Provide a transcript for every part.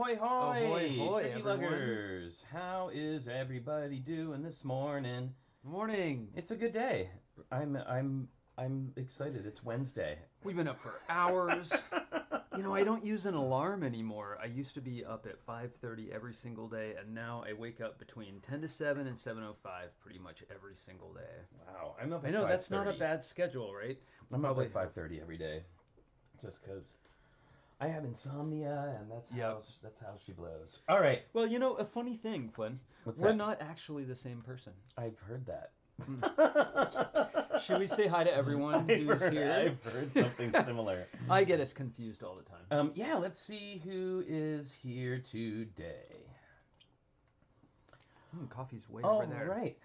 Ahoy, hoy! Ahoy, hoy, Tricky everyone. Luggers! How is everybody doing this morning? Morning. It's a good day. I'm excited. It's Wednesday. We've been up for hours. I don't use an alarm anymore. I used to be up at 5:30 every single day, and now I wake up between 10 to 7 and 7:05 pretty much every single day. Wow, I'm up at I know, that's not a 5:30. bad schedule, right? I'm up at 5:30 every day, just because I have insomnia, and that's how she blows. All right. Well, a funny thing, Flynn. What's We're that? not actually the same person. I've heard that. Should we say hi to everyone who's here? I've heard something similar. I get us confused all the time. Yeah, let's see who is here today. Coffee's way All over there. right.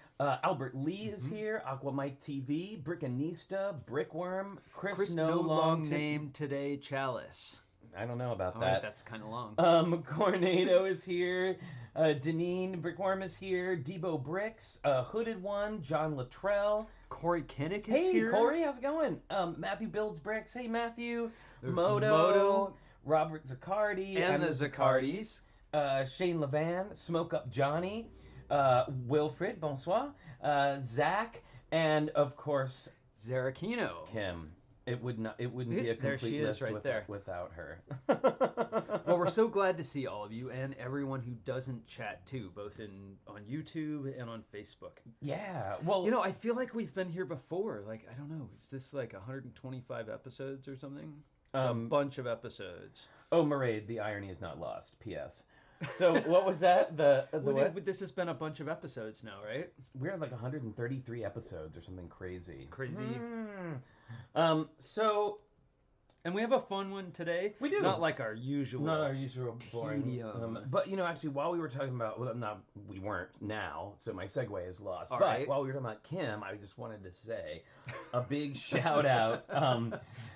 Albert Lee is here. Aqua Mike TV, Brickanista, Brickworm, Chris No long Tip- name today, Chalice. I don't know about All that. right, that's kind of long. Cornado is here. Deneen Brickworm is here. Debo Bricks, Hooded One, John Luttrell. Corey Kinnick is Hey, here. Corey, how's it going? Matthew Builds Bricks. Hey, Matthew. There's Moto, Robert Zaccardi. and the Zaccardis. Shane Levan, Smoke Up Johnny, Wilfred, bonsoir, Zach, and of course Zarachino. Kim. It wouldn't be a There she complete is list right there. without her. Well, we're so glad to see all of you and everyone who doesn't chat too, both on YouTube and on Facebook. Yeah, well, I feel like we've been here before. Like, I don't know, is this like 125 episodes or something? It's a bunch of episodes. oh, Mairead, the irony is not lost. P.S. So what was that? The what? This has been a bunch of episodes now, right? We're at like 133 episodes or something crazy. Crazy. So And we have a fun one today. We do. Not like our usual. not our usual boring. tedium. But actually, while we were talking about, we weren't now, so my segue is lost. All but right. while we were talking about Kim, I just wanted to say a big shout out.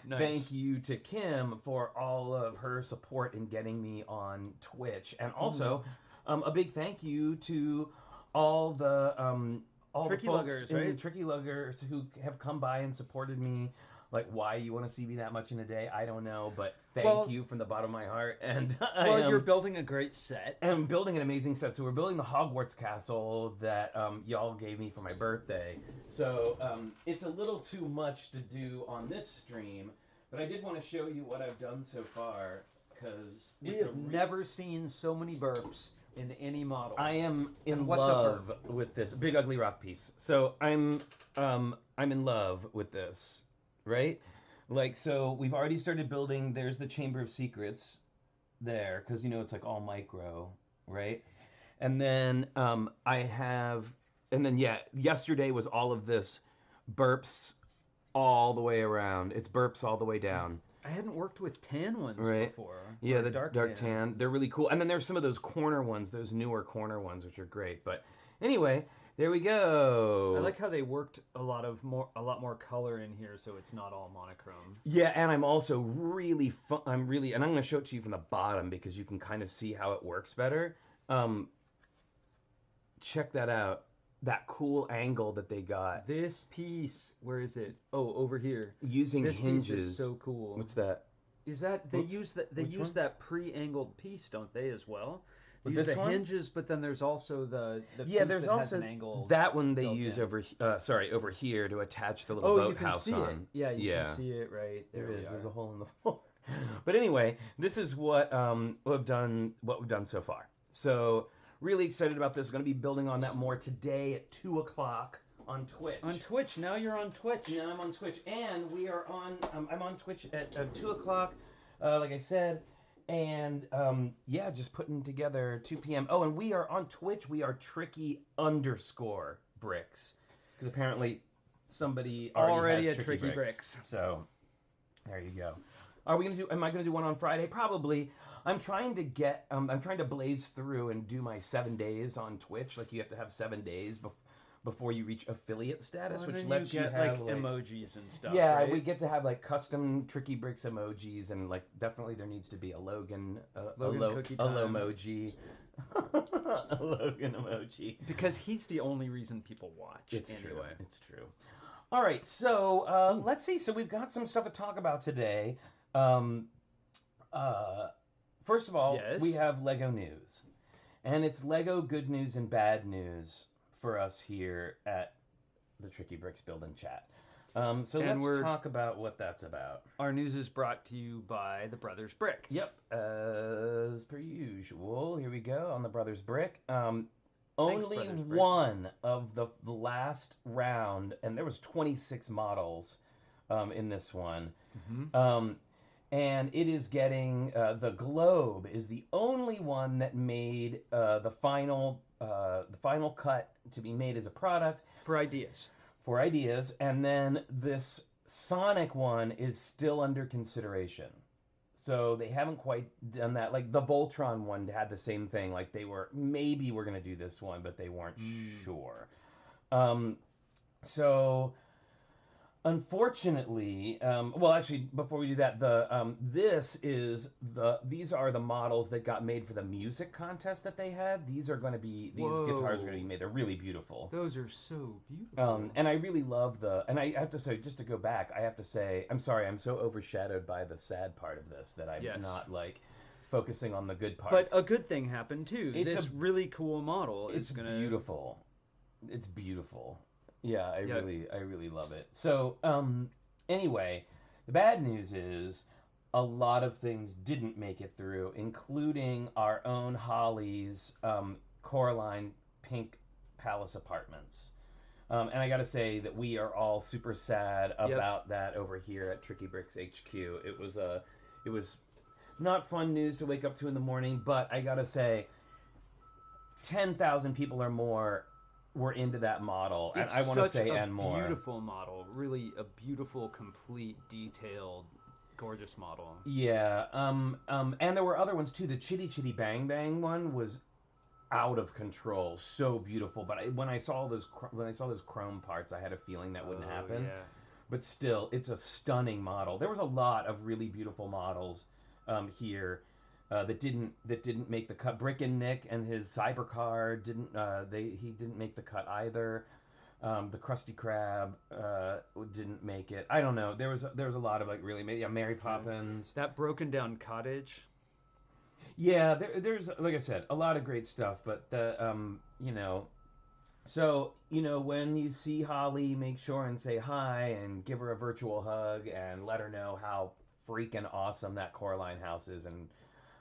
Nice. Thank you to Kim for all of her support in getting me on Twitch, and also a big thank you to all the Tricky folks Luggers, in right? Tricky Luggers who have come by and supported me. Like, why you want to see me that much in a day, I don't know, but thank you from the bottom of my heart. And You're building a great set. I'm building an amazing set. So we're building the Hogwarts Castle that y'all gave me for my birthday. So it's a little too much to do on this stream, but I did want to show you what I've done so far, because We have never seen so many burps in any model. I am in what's a love with this big ugly rock piece. So I'm in love with this. Right? Like, so we've already started building. There's the Chamber of Secrets there, because, it's like all micro, right? And then yesterday was all of this burps all the way around. It's burps all the way down. I hadn't worked with tan ones before. Yeah, Or the dark tan. They're really cool. And then there's some of those corner ones, those newer corner ones, which are great. But anyway, there we go. I like how they worked a lot more color in here, so it's not all monochrome. Yeah, and I'm also really and I'm going to show it to you from the bottom because you can kind of see how it works better. Check that out. That cool angle that they got. This piece, where is it? Oh, over here. Using this hinges. Piece is so cool. What's that? Is that they use that pre-angled piece, don't they, as well? They use the hinges, but then there's also the piece there's that also has an angle. That one they use over here to attach the little boathouse on. You can see it. Yeah, you can see it right there. There is. There's a hole in the floor. But anyway, this is what we've done so far. So really excited about this. Going to be building on that more today at 2:00 on Twitch. On Twitch. Now you're on Twitch. Now I'm on Twitch, and we are on. I'm on Twitch at 2:00. Like I said. And just putting together 2 p.m. Oh, and we are on Twitch. We are Tricky_Bricks because apparently somebody already has at TrickyBricks. So there you go. Am I gonna do one on Friday? Probably. I'm trying to blaze through and do my 7 days on Twitch. Like, you have to have 7 days before you reach affiliate status, which lets you have like emojis and stuff. Yeah, right? we get to have like custom TrickyBricks emojis, and like definitely there needs to be a Logan cookie time. emoji, a Logan emoji, because he's the only reason people watch. It's anyway. True. It's true. All right, so let's see. So we've got some stuff to talk about today. first of all, Yes. we have Lego news. And it's Lego good news and bad news for us here at the TrickyBricks Build and Chat. So And let's talk about what that's about. Our news is brought to you by the Brothers Brick. Yep, as per usual. Here we go on the Brothers Brick. Only Brothers Brick. one of the last round, and there was 26 models in this one. Mm-hmm. And it is getting the Globe is the only one that made the final cut to be made as a product For ideas. and then this Sonic one is still under consideration. So they haven't quite done that. Like the Voltron one had the same thing. Like maybe we're gonna do this one, but they weren't sure. So unfortunately, well, actually, before we do that, these are the models that got made for the music contest that they had. These guitars are going to be made. They're really beautiful. Those are so beautiful. And I really love and I have to say, just to go back, I have to say, I'm sorry, I'm so overshadowed by the sad part of this that I'm not like focusing on the good parts. But a good thing happened too. It's a really cool model. It's beautiful. It's beautiful. Yeah, I really love it. So, anyway, the bad news is a lot of things didn't make it through, including our own Holly's Coraline Pink Palace Apartments. And I got to say that we are all super sad about that over here at TrickyBricks HQ. It was not fun news to wake up to in the morning, but I got to say, 10,000 people or more were into that model, and I want to say and more. Beautiful model, really a beautiful, complete, detailed, gorgeous model. Yeah, and there were other ones too. The Chitty Chitty Bang Bang one was out of control, so beautiful. But when I saw those chrome parts, I had a feeling that wouldn't happen. Yeah. But still, it's a stunning model. There was a lot of really beautiful models here. That didn't make the cut. Brick and Nick and his Cybercar didn't make the cut either. The Krusty Krab didn't make it. I don't know. There was a lot of like really Mary Poppins. That broken down cottage. Yeah, there's like I said, a lot of great stuff, but so when you see Holly, make sure and say hi and give her a virtual hug and let her know how freaking awesome that Coraline house is. And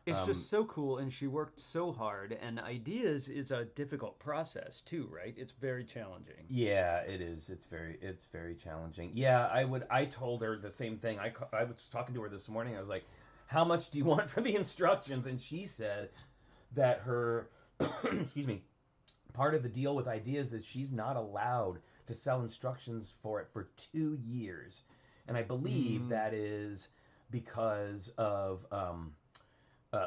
it's just so cool, and she worked so hard, and ideas is a difficult process too, right? It's very challenging. Yeah, it is. It's very challenging. Yeah, I told her the same thing. I was talking to her this morning. I was like, how much do you want for the instructions? And she said that her, excuse me, part of the deal with ideas is she's not allowed to sell instructions for it for 2 years. And I believe that is because of,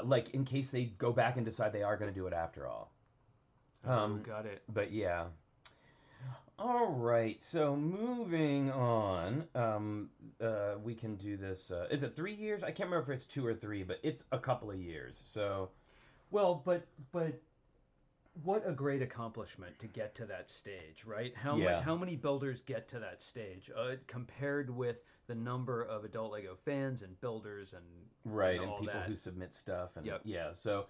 like in case they go back and decide they are going to do it after all. Got it. But yeah. All right. So moving on, we can do this. Is it 3 years? I can't remember if it's 2 or 3, but it's a couple of years. So, well, but what a great accomplishment to get to that stage, right? How many builders get to that stage compared with the number of adult Lego fans and builders and people who submit stuff and so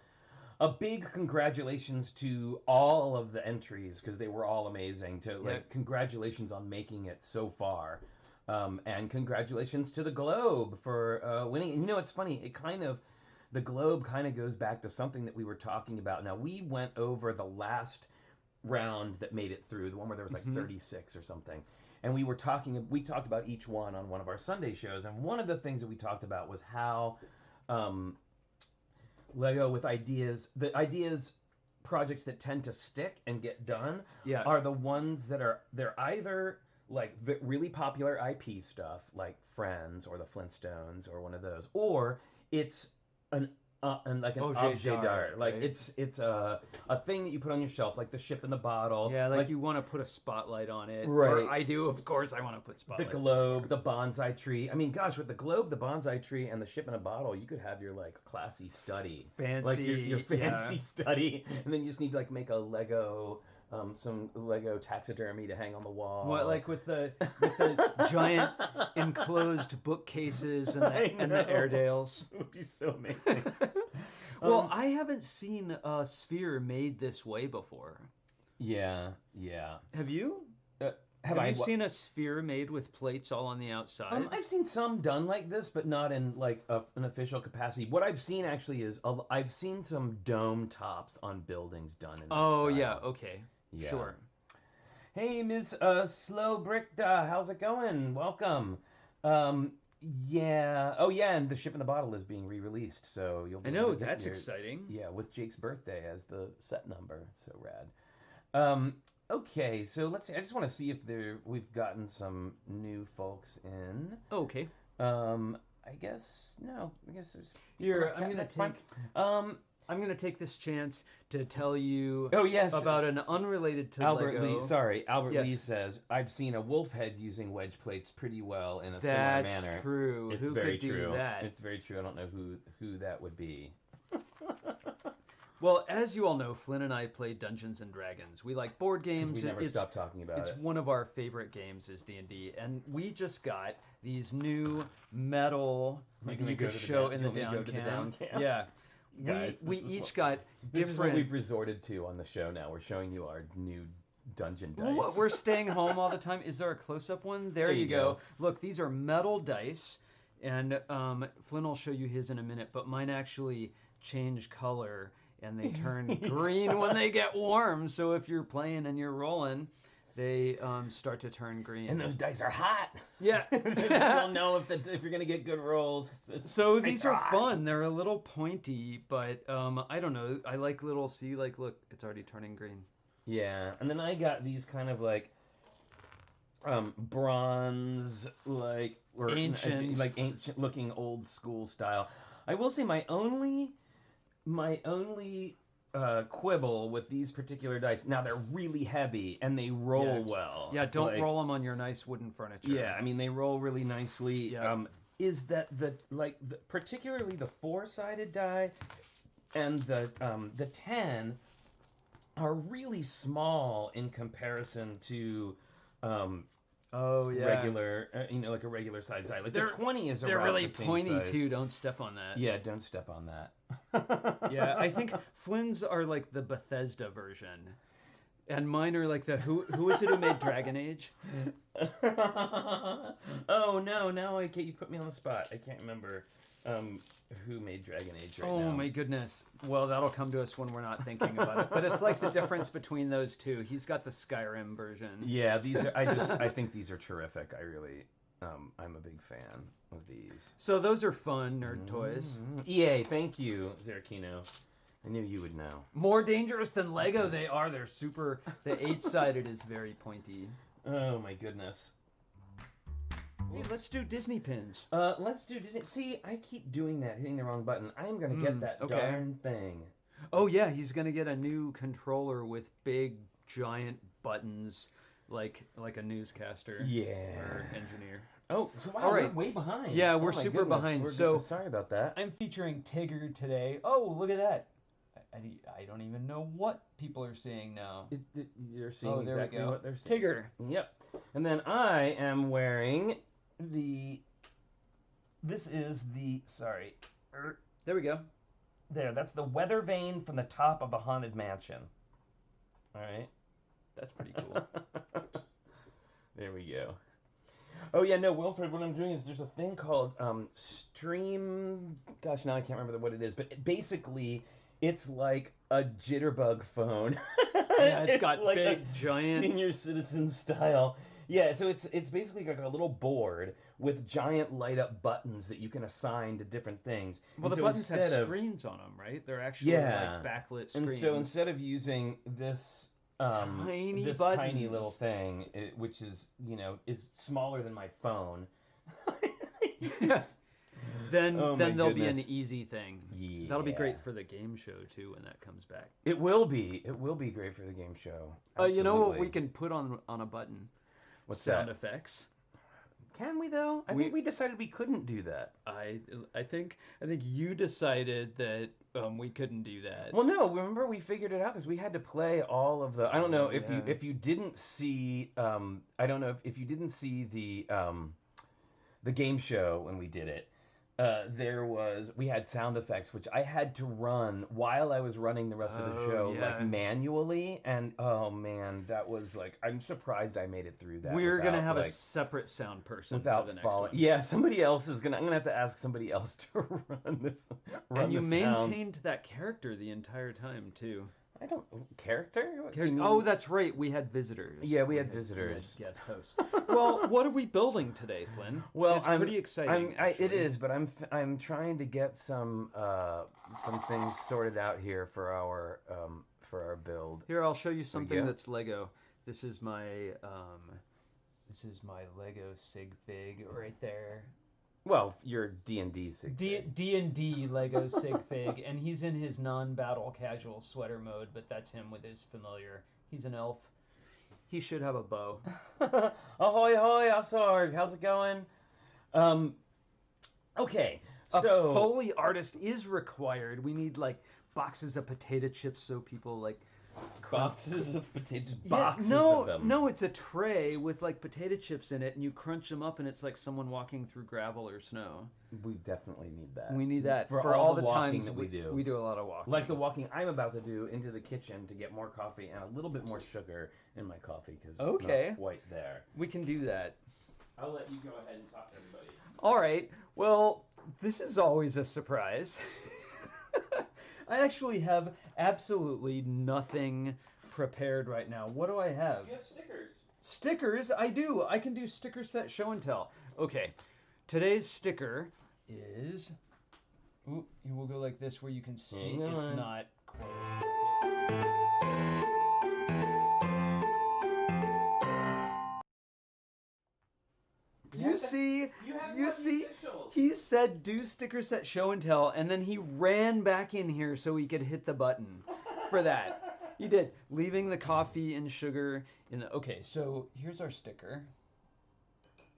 a big congratulations to all of the entries because they were all amazing. Congratulations on making it so far, and congratulations to the Globe for winning. And it's funny. The Globe kind of goes back to something that we were talking about. Now we went over the last round that made it through, the one where there was like 36 or something. And we talked about each one on one of our Sunday shows. And one of the things that we talked about was how Lego with the ideas projects that tend to stick and get done are the ones that they're either like really popular IP stuff like Friends or the Flintstones or one of those, or it's an objet d'art. Like right? It's a thing that you put on your shelf, like the ship in the bottle. Yeah, like you want to put a spotlight on it. Right. Or I do, of course, I want to put spotlights. The globe, the bonsai tree. I mean, gosh, with the globe, the bonsai tree, and the ship in a bottle, you could have your like classy study. Fancy. Like your fancy study. And then you just need to like make a Lego some Lego taxidermy to hang on the wall. What, like with the giant enclosed bookcases and the Airedales? It would be so amazing. Well, I haven't seen a sphere made this way before. Yeah. Have you? Have you seen a sphere made with plates all on the outside? I've seen some done like this, but not in like an official capacity. What I've seen actually is I've seen some dome tops on buildings done in this style. Yeah, okay. Yeah. Sure. Hey, Ms. Slow Brick, how's it going? Welcome. Yeah. Oh, yeah, and the Ship in the Bottle is being re-released, so you'll be I able know, to get that's your, exciting. Yeah, with Jake's birthday as the set number. So rad. Okay, so let's see. I just want to see if we've gotten some new folks in. Okay. I guess no. I guess there's. Here, I'm gonna fine. take this chance to tell you. Oh yes. About an unrelated to Albert Lego. Lee. Sorry, Albert Yes. Lee says I've seen a wolf head using wedge plates pretty well in a That's similar manner. true. It's Who very could true. do that? It's very true. I don't know who that would be. Well, as you all know, Flynn and I play Dungeons and Dragons. We like board games. We never stop talking about It's it. one of our favorite games is D&D, and we just got these new metal. Maybe you could show in the down cam. Yeah. Guys, we each got This is what different. we've resorted to on the show now. We're showing you our new dungeon dice. What, we're staying home all the time. Is there a close-up one? There you go. Look, these are metal dice, and Flynn will show you his in a minute, but mine actually change color, and they turn green when they get warm. So if you're playing and you're rolling, they start to turn green. And those dice are hot. Yeah. You'll know if you're gonna get good rolls. So these are fun. They're a little pointy, but I don't know. I like little. See, like, look, it's already turning green. Yeah, and then I got these kind of like bronze, like ancient looking old school style. I will say my only quibble with these particular dice. Now they're really heavy and they roll well. Yeah, don't roll them on your nice wooden furniture. Yeah, I mean they roll really nicely. Yeah. Is that particularly the 4-sided die and the 10 are really small in comparison to regular like a regular size die. Like the 20 is they're around really the same pointy size. too. Don't step on that. Yeah, don't step on that. Yeah, I think Flynn's are like the Bethesda version, and mine are like the who is it who made Dragon Age? Oh no! Now you put me on the spot. I can't remember who made Dragon Age right now. Oh my goodness! Well, that'll come to us when we're not thinking about it. But it's like the difference between those two. He's got the Skyrim version. Yeah, these are. I think these are terrific. I really. I'm a big fan of these. So those are fun nerd toys. EA, thank you, Zerkino. I knew you would know. More dangerous than Lego they are. They're super. The 8-sided is very pointy. Oh my goodness. Hey, let's do Disney pins. Let's do Disney. See, I keep doing that, hitting the wrong button. I am gonna get that darn thing. Oh yeah, he's gonna get a new controller with big giant buttons, like a newscaster. Yeah. Or engineer. Oh, so wow, All right. we're way behind. Yeah, we're Oh my super goodness. behind. Sorry about that. I'm featuring Tigger today. Oh, look at that. I don't even know what people are saying now. You're seeing there we exactly go. what they're saying. Tigger. Yep. And then I am wearing this is the, sorry. There we go. There, that's the weather vane from the top of a haunted mansion. All right. That's pretty cool. There we go. Oh yeah, no, Wilfred, what I'm doing is there's a thing called Stream. Gosh, now I can't remember what it is, but basically, it's like a jitterbug phone. Yeah, it's got like big, a giant senior citizen style. Yeah, so it's basically like a little board with giant light up buttons that you can assign to different things. Well, And the so buttons have instead of- screens on them, right? They're actually Yeah. like backlit And screens. so instead of using this Tiny this buttons. tiny little thing, which is is smaller than my phone, then Oh my there'll be an goodness. easy thing. Yeah. That'll be great for the game show too when that comes back. It will be. It will be great for the game show. You know what Absolutely. we can put on a button? What's Sound that? effects. Can we though? I think we decided we couldn't do that. I think you decided that we couldn't do that. Well, no. Remember, we figured it out because we had to play all of the. I don't know yeah. if you didn't see. I don't know if you didn't see the game show when we did it. we had sound effects which I had to run while I was running the rest of the show, yeah. like manually, and oh man, that was like, I'm surprised I made it through that. We're without, gonna have like, a separate sound person without for the next falling. one. Yeah, somebody else is gonna. I'm gonna have to ask somebody else to run this. Run And you the maintained sounds. that character the entire time too. I don't character. What do you mean? Oh, that's right. We had visitors. Yeah, we had visitors. We had guest hosts. Well, what are we building today, Flynn? Well, it's pretty exciting. it actually. is, but I'm trying to get some things sorted out here for our build. Here, I'll show you something go. that's Lego. This is my Lego sig fig right there. Well, your D&D sig. D&D Lego sig fig, and he's in his non-battle casual sweater mode, but that's him with his familiar. He's an elf. He should have a bow. Ahoy, hoy, Assorg. How's it going? Okay, A so Foley artist is required. We need like boxes of potato chips so people like boxes of potatoes, Yeah, boxes no, of them. No, it's a tray with like potato chips in it, and you crunch them up, and it's like someone walking through gravel or snow. We definitely need that. We need that for all the times walking that we do. We do a lot of walking. Like the walking I'm about to do into the kitchen to get more coffee and a little bit more sugar in my coffee because it's not quite there. We can do that. I'll let you go ahead and talk to everybody. All right. Well, this is always a surprise. I actually have absolutely nothing prepared right now. What do I have? You have stickers. Stickers? I do. I can do sticker set show and tell. Okay. Today's sticker is... Ooh, it will go like this where you can see it's not closed. You see, he said do sticker set show and tell, and then he ran back in here so he could hit the button for that. He did, leaving the coffee and sugar in the... Okay, so here's our sticker.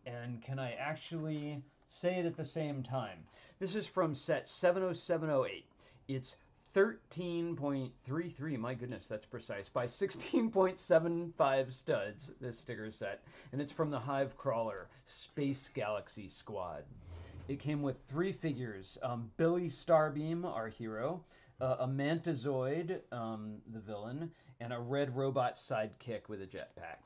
And can I actually say it at the same time? This is from set 70708. It's 13.33, my goodness, that's precise, by 16.75 studs, this sticker set. And it's from the Hive Crawler Space Galaxy Squad. It came with 3 figures, Billy Starbeam, our hero, a Mantizoid, the villain, and a red robot sidekick with a jetpack.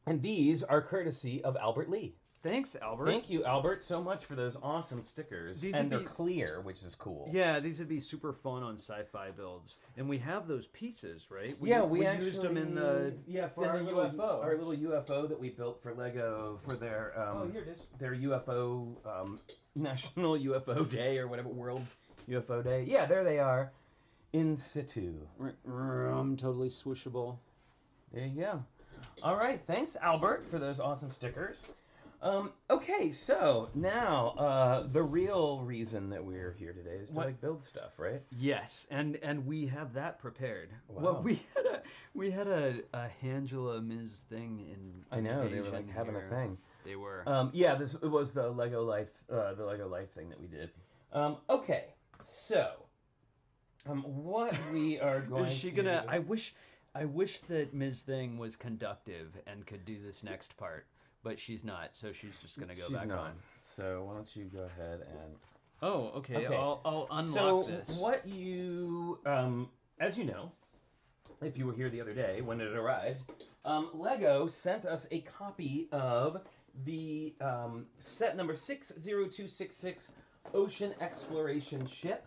And these are courtesy of Albert Lee. Thanks, Albert. Thank you, Albert, so much for those awesome stickers. These and would they're be- clear, which is cool. Yeah, these would be super fun on sci-fi builds. And we have those pieces, right? We actually used them in the for in our the little, UFO. Our little UFO that we built for Lego for their here it is. their UFO National UFO Day or whatever, World UFO Day. Yeah, there they are, in situ. Totally swooshable. There you go. All right, thanks Albert for those awesome stickers. Okay, so now the real reason that we're here today is to like build stuff, right? Yes, and we have that prepared. Wow. Well, we had a Angela Ms. thing in. I know they were Invasion like having here. a thing. They were. Yeah, it was the Lego Life thing that we did. Okay, so what we are going. Is she to gonna? do- I wish that Ms. Thing was conductive and could do this next part, but she's not. So she's just gonna go She's back not. on. So why don't you go ahead and. Oh, okay. Okay. I'll unlock So this. what you, as you know, if you were here the other day when it arrived, Lego sent us a copy of the set number 60266 Ocean Exploration Ship.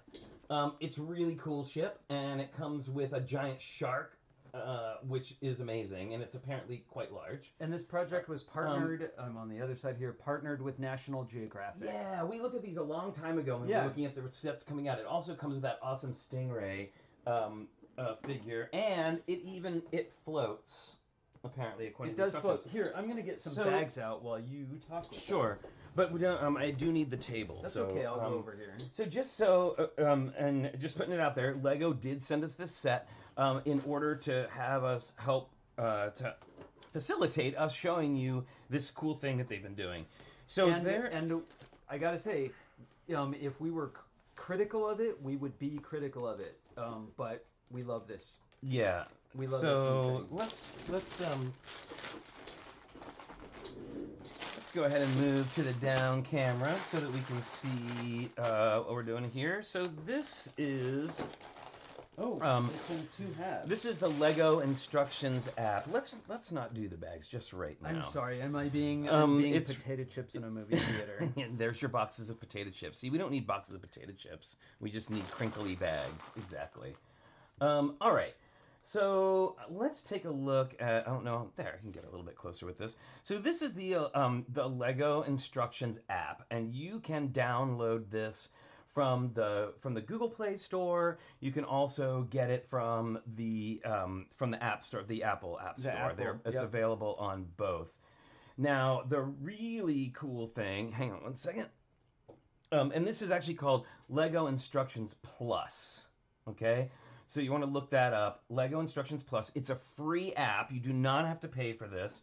It's a really cool ship, and it comes with a giant shark, which is amazing, and it's apparently quite large. And this project was partnered, I'm on the other side here, partnered with National Geographic. Yeah, we looked at these a long time ago when we were looking at the sets coming out. It also comes with that awesome Stingray figure, and it floats, apparently, according It to does the float. photos. Here, I'm going to get some So- bags out while you talk with Sure, but we don't, I do need the table. That's so, okay, I'll go over here. So just and just putting it out there, Lego did send us this set in order to have us help to facilitate us showing you this cool thing that they've been doing. So and I gotta say, if we were critical of it, we would be critical of it. But we love this. yeah, We love so this. let's go ahead and move to the down camera so that we can see what we're doing here. So this is Oh, two halves. this is the Lego instructions app. Let's not do the bags just right now. I'm sorry. Am I being it's- potato chips in a movie theater? There's your boxes of potato chips. See, we don't need boxes of potato chips. We just need crinkly bags. Exactly. All right. So let's take a look at. I don't know. There, I can get a little bit closer with this. So this is the Lego instructions app, and you can download this from the Google Play Store. You can also get it from the App Store, the Apple App Store. It's available on both. Now, the really cool thing. Hang on one second. And this is actually called Lego Instructions Plus. Okay. So you want to look that up, Lego Instructions Plus. It's a free app. You do not have to pay for this.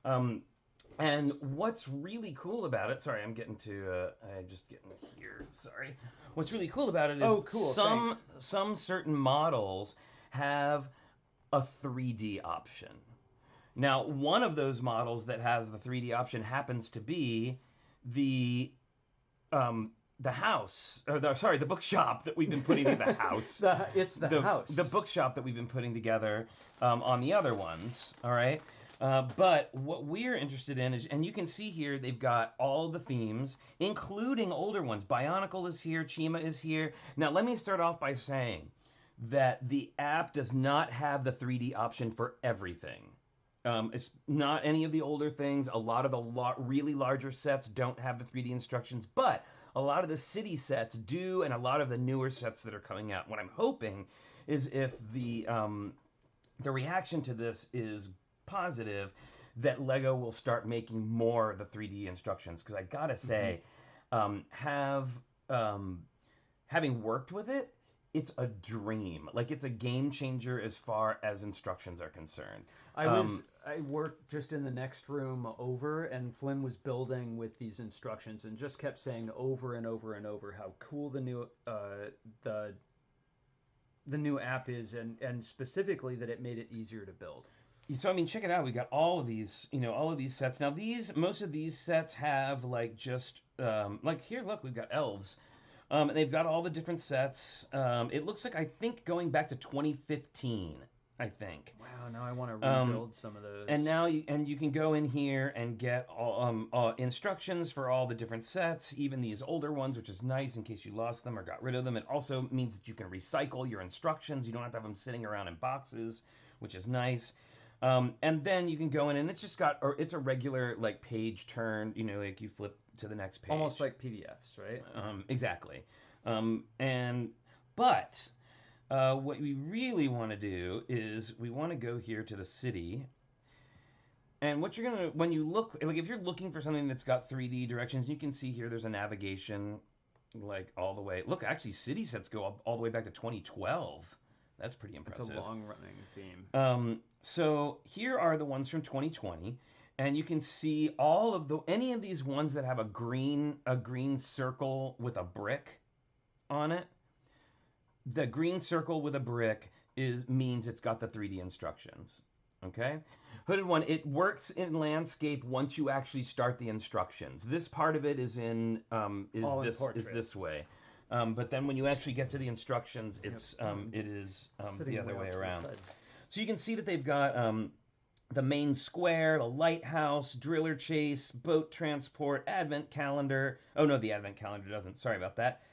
And what's really cool about it, sorry, I'm getting to, I'm just getting here, sorry. What's really cool about it is some certain models have a 3D option. Now, one of those models that has the 3D option happens to be the house, the bookshop that we've been putting in the house. It's the house. The bookshop that we've been putting together on the other ones, all right? But what we're interested in is, and you can see here, they've got all the themes, including older ones. Bionicle is here, Chima is here. Now, let me start off by saying that the app does not have the 3D option for everything. It's not any of the older things. A lot of the really larger sets don't have the 3D instructions, but a lot of the city sets do, and a lot of the newer sets that are coming out. What I'm hoping is if the reaction to this is positive, that Lego will start making more of the 3D instructions. Because I gotta say, having worked with it, it's a dream. Like, it's a game changer as far as instructions are concerned. I worked just in the next room over, and Flynn was building with these instructions and just kept saying over and over and over how cool the new app is, and specifically that it made it easier to build. So I mean, check it out. We got all of these, all of these sets. Now most of these sets have like just like here. Look, we've got elves. They've got all the different sets. It looks like, I think, going back to 2015. I think. Wow, now I want to rebuild some of those. And now you can go in here and get all instructions for all the different sets, even these older ones, which is nice in case you lost them or got rid of them. It also means that you can recycle your instructions. You don't have to have them sitting around in boxes, which is nice. And then you can go in, and it's just got, or it's a regular like page turn, like you flip to the next page. Almost like PDFs, right? Exactly. What we really want to do is we want to go here to the city. And what you're going to, when you look, like if you're looking for something that's got 3D directions, you can see here there's a navigation like all the way. Look, actually city sets go up all the way back to 2012. That's pretty impressive. It's a long-running theme. So here are the ones from 2020, and you can see all of any of these ones that have a green circle with a brick on it. The green circle with a brick means it's got the 3D instructions. Okay, hooded one. It works in landscape once you actually start the instructions. This part of it is this way. But then when you actually get to the instructions, it is the other way around. So you can see that they've got the main square, the lighthouse, driller chase, boat transport, advent calendar. Oh no, the advent calendar doesn't. Sorry about that.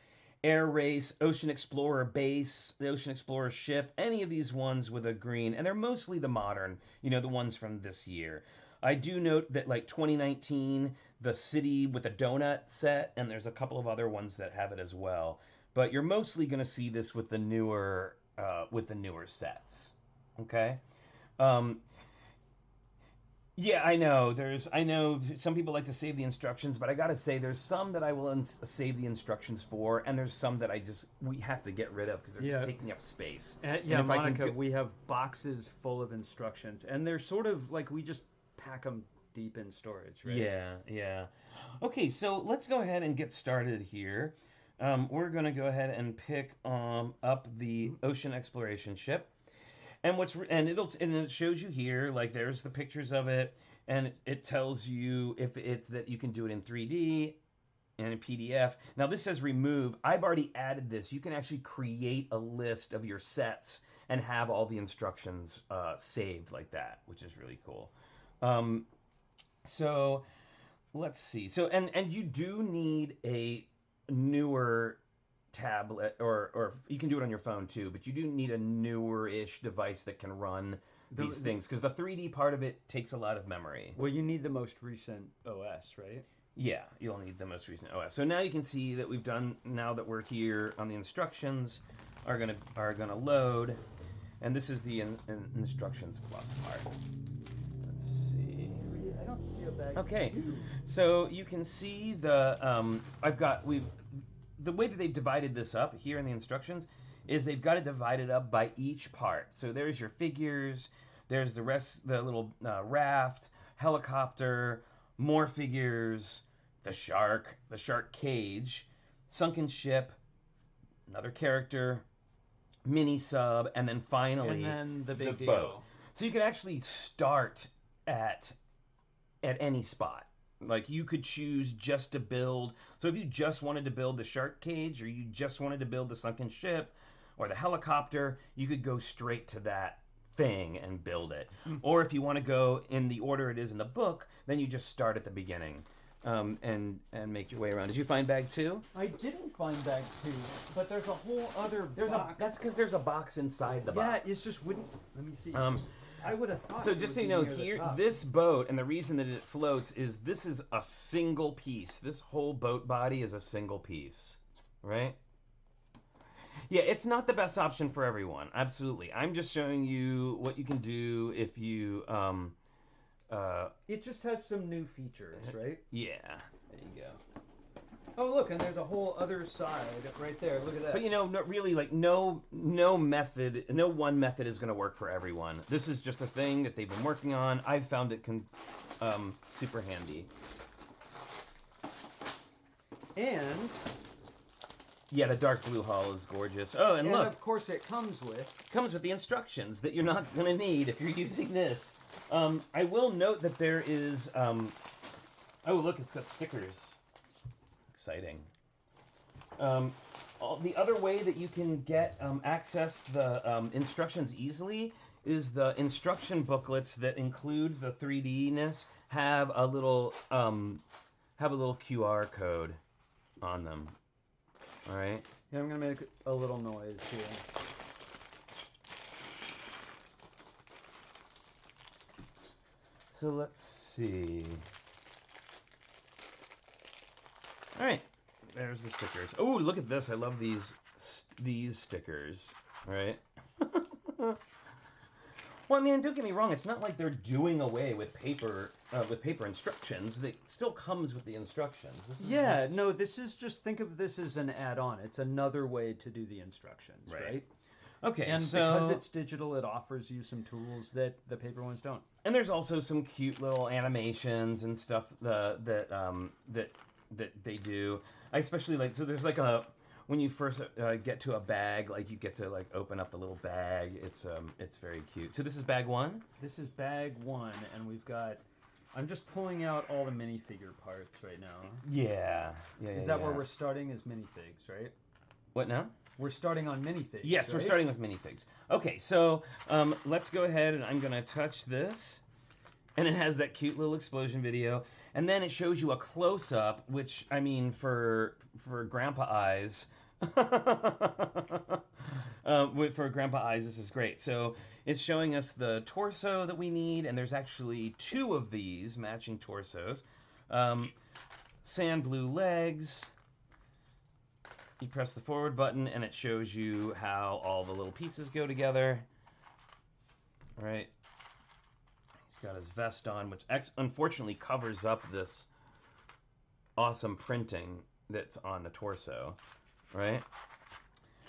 Air race, Ocean Explorer base, the Ocean Explorer ship, any of these ones with a green, and they're mostly the modern, the ones from this year. I do note that like 2019, the city with a donut set, and there's a couple of other ones that have it as well. But you're mostly going to see this with the newer sets. Okay. Yeah, I know some people like to save the instructions, but I gotta say there's some that I will save the instructions for, and there's some that we have to get rid of because they're just taking up space. Monica, we have boxes full of instructions, and they're sort of like we just pack them deep in storage, right? Yeah. Okay, so let's go ahead and get started here. We're gonna go ahead and pick up the Ocean Exploration ship. And it shows you here, like there's the pictures of it, and it tells you if it's that you can do it in 3D and in PDF. Now this says remove. I've already added this. You can actually create a list of your sets and have all the instructions saved like that, which is really cool. So let's see. So and you do need a newer tablet, or you can do it on your phone too, but you do need a newer-ish device that can run these things, because the 3D part of it takes a lot of memory. Well, you need the most recent OS, right? Yeah, you'll need the most recent OS. So now you can see that we've done, now that we're here on the instructions, are gonna load, and this is the instructions plus part. Let's see. I don't see a bag. Okay, so you can see the the way that they've divided this up here in the instructions is they've got it divided up by each part. So there's your figures, there's the little raft, helicopter, more figures, the shark cage, sunken ship, another character, mini sub, and then finally the big deal. boat. So you can actually start at any spot. Like you could choose just to build. So if you just wanted to build the shark cage, or you just wanted to build the sunken ship or the helicopter, you could go straight to that thing and build it. Or if you want to go in the order it is in the book, then you just start at the beginning and make your way around. Did you find bag 2? I didn't find bag 2, but there's a whole other box. That's because there's a box inside the box. Yeah, it's just wouldn't. Let me see. I would have thought. So just so you know, here, this boat, and the reason that it floats is this is a single piece. This whole boat body is a single piece, right? Yeah, it's not the best option for everyone. Absolutely. I'm just showing you what you can do if you... it just has some new features, right? Yeah, there you go. Oh, look, and there's a whole other side right there. Look at that. But you know, really, like no one method is going to work for everyone. This is just a thing that they've been working on. I've found it super handy. And yeah, the dark blue hull is gorgeous. Oh, and look, of course, it comes with the instructions that you're not going to need if you're using this. I will note that there is. Oh, look, it's got stickers. Exciting. The other way that you can get access the instructions easily is the instruction booklets that include the 3D-ness have a little QR code on them. All right. Yeah, I'm gonna make a little noise here. So let's see. All right, there's the stickers. Oh, look at this! I love these stickers. All right. Well, I mean, don't get me wrong. It's not like they're doing away with paper instructions. It still comes with the instructions. This is just, think of this as an add-on. It's another way to do the instructions, right? Okay, and so because it's digital, it offers you some tools that the paper ones don't. And there's also some cute little animations and stuff that they do. I especially like, so there's like when you first get to a bag, like you get to like open up the little bag. It's very cute. So this is bag 1? This is bag 1, and we've got, I'm just pulling out all the minifigure parts right now. Yeah. Is that where we're starting, as minifigs, right? What now? We're starting on minifigs. Yes, right? We're starting with minifigs. Okay, so let's go ahead, and I'm going to touch this. And it has that cute little explosion video. And then it shows you a close-up, which, I mean, for grandpa eyes... for grandpa eyes, this is great. So it's showing us the torso that we need, and there's actually 2 of these matching torsos. Sand blue legs. You press the forward button, and it shows you how all the little pieces go together. All right. He's got his vest on, which unfortunately covers up this awesome printing that's on the torso, right?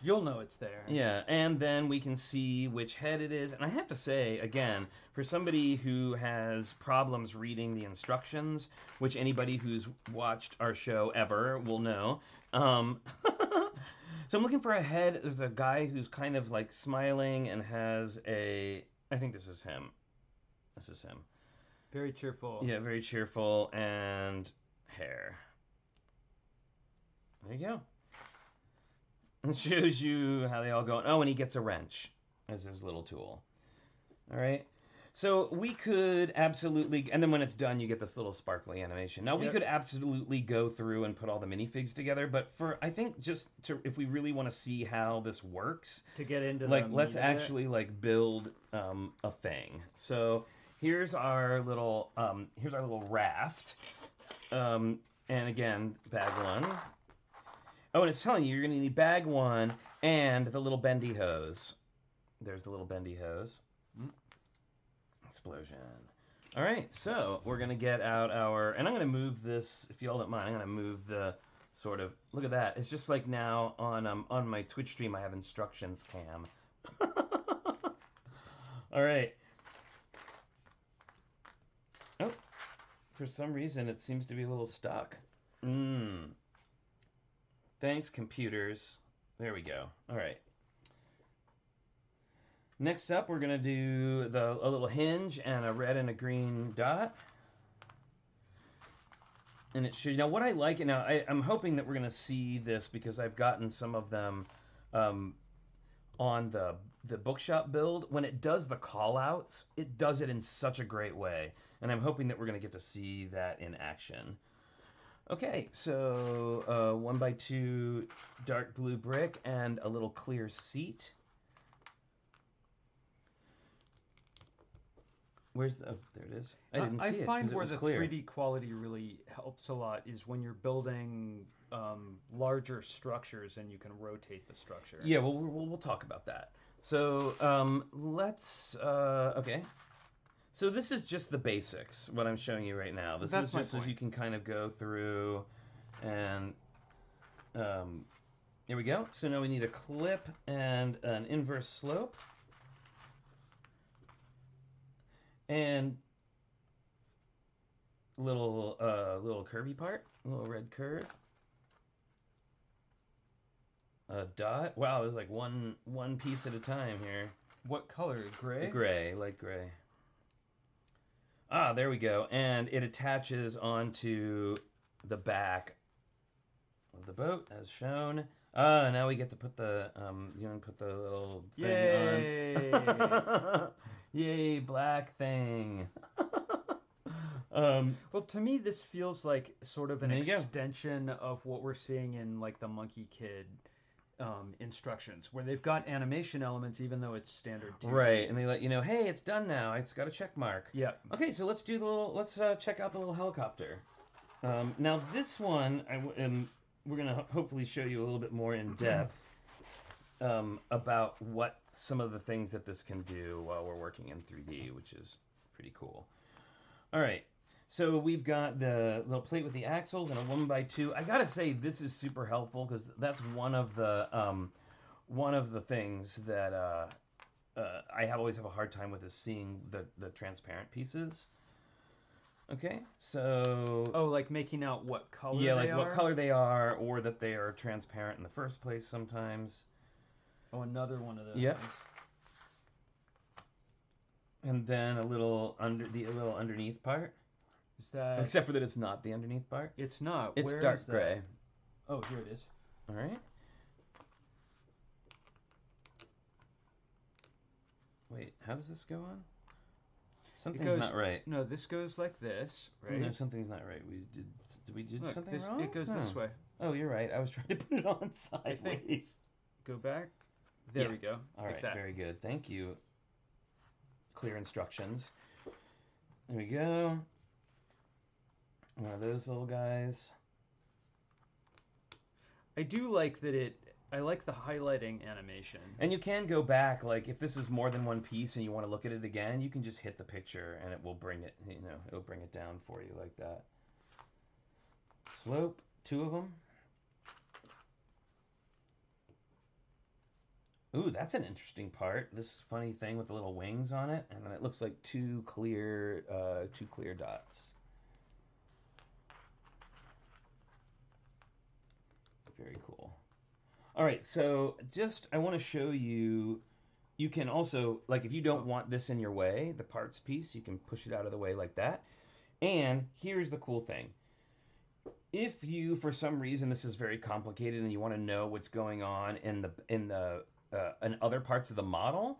You'll know it's there. Yeah, and then we can see which head it is. And I have to say, again, for somebody who has problems reading the instructions, which anybody who's watched our show ever will know, so I'm looking for a head. There's a guy who's kind of like smiling and has I think this is him. This is him. Very cheerful. Yeah, very cheerful. And hair. There you go. It shows you how they all go. Oh, and he gets a wrench as his little tool. All right. So we could absolutely, and then when it's done, you get this little sparkly animation. Now we could absolutely go through and put all the minifigs together, but for I think just to, if we really want to see how this works, to get into like let's actually like build a thing. So here's our little raft, and again bag one. Oh, and it's telling you you're gonna need bag one and the little bendy hose. There's the little bendy hose. Explosion. All right, so we're gonna get out our, and I'm gonna move this, if y'all don't mind, I'm gonna move the sort of, look at that. It's just like now on my Twitch stream I have instructions cam. All right. Oh, for some reason it seems to be a little stuck. Thanks, computers. There we go. All right. Next up, we're gonna do a little hinge and a red and a green dot. And it should, now what I like, and now I'm hoping that we're gonna see this because I've gotten some of them on the bookshop build. When it does the call outs, it does it in such a great way. And I'm hoping that we're gonna get to see that in action. Okay, so 1x2 dark blue brick and a little clear seat. Where's the? Oh, there it is. I didn't see it. I find where the clear. 3D quality really helps a lot is when you're building larger structures and you can rotate the structure. Yeah, well, we'll talk about that. So let's. Okay. So this is just the basics. What I'm showing you right now. This is just so you can kind of go through, and here we go. So now we need a clip and an inverse slope. And little curvy part, a little red curve. A dot. Wow, there's like one piece at a time here. What color? Gray? Gray, light gray. Ah, there we go. And it attaches onto the back of the boat as shown. Ah, now we get to put the you know, put the little thing on. Yay, black thing. Well, to me, this feels like sort of an extension of what we're seeing in like the Monkey Kid instructions, where they've got animation elements, even though it's standard 2D. Right, and they let you know, hey, it's done now. It's got a check mark. Yeah. Okay, so let's do the little. Let's check out the little helicopter. Now this one, we're gonna hopefully show you a little bit more in depth about what some of the things that this can do while we're working in 3D, which is pretty cool. All right, so we've got the little plate with the axles and a 1x2. I gotta say this is super helpful because that's one of the things that I always have a hard time with is seeing the transparent pieces. Okay, so like making out what color they are? Yeah, like what color they are, or that they are transparent in the first place sometimes. Oh, another one of those. Yep. And then a little underneath part. Is that? Except for that it's not the underneath part. It's not. It's dark gray. Oh, here it is. All right. Wait, how does this go on? Something's not right. No, this goes like this, right? No, something's not right. Did we do something wrong? It goes this way. Oh, you're right. I was trying to put it on sideways. Go back. There we go. All right, very good. Thank you. Clear instructions. There we go. One of those little guys. I do like that I like the highlighting animation. And you can go back, like if this is more than one piece and you want to look at it again, you can just hit the picture and it will bring it, it'll bring it down for you like that. Slope, 2 of them. Ooh, that's an interesting part. This funny thing with the little wings on it, and then it looks like two clear dots. Very cool. All right, so I want to show you. you can also, like, if you don't want this in your way, the parts piece, you can push it out of the way like that. And here's the cool thing. If you, for some reason, this is very complicated and you want to know what's going on in other parts of the model,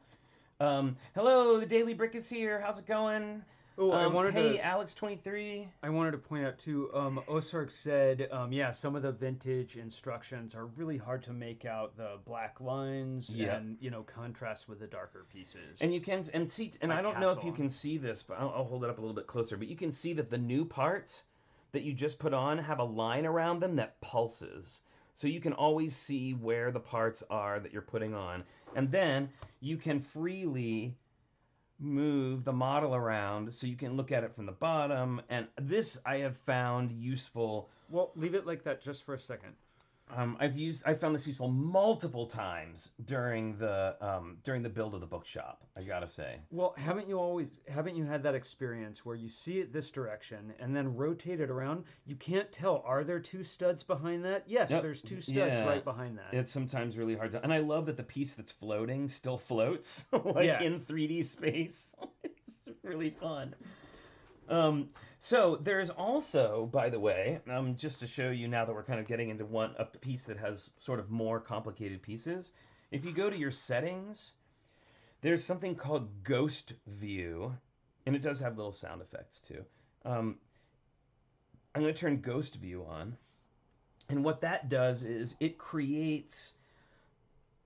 hello, the Daily Brick is here. How's it going? Oh, hey, Alex23. I wanted to point out too. Osark said, yeah, some of the vintage instructions are really hard to make out the black lines and contrast with the darker pieces. And you can see, and I don't know if you can see this, but I'll hold it up a little bit closer. But you can see that the new parts that you just put on have a line around them that pulses. So you can always see where the parts are that you're putting on. And then you can freely move the model around so you can look at it from the bottom. And this I have found useful. Well, leave it like that just for a second. I found this useful multiple times during the build of the bookshop, I gotta say. Well, haven't you had that experience where you see it this direction and then rotate it around? You can't tell, are there two studs behind that? Yes, there's two studs right behind that. It's sometimes really hard to, and I love that the piece that's floating still floats in 3D space. It's really fun. So there's also, by the way, just to show you now that we're kind of getting into a piece that has sort of more complicated pieces, if you go to your settings, there's something called Ghost View, and it does have little sound effects too. I'm going to turn Ghost View on, and what that does is it creates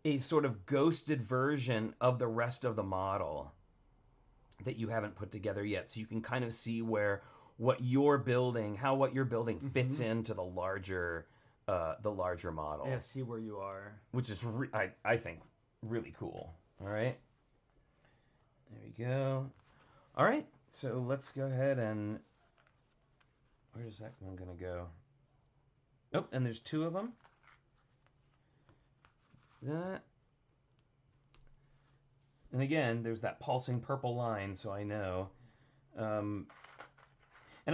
a sort of ghosted version of the rest of the model that you haven't put together yet, so you can kind of see what you're building fits into the larger model. Yeah, see where you are, which is I think really cool. All right, there we go. All right, so let's go ahead and where's that one gonna go? Oh, and there's two of them. That. And again, there's that pulsing purple line, so I know. And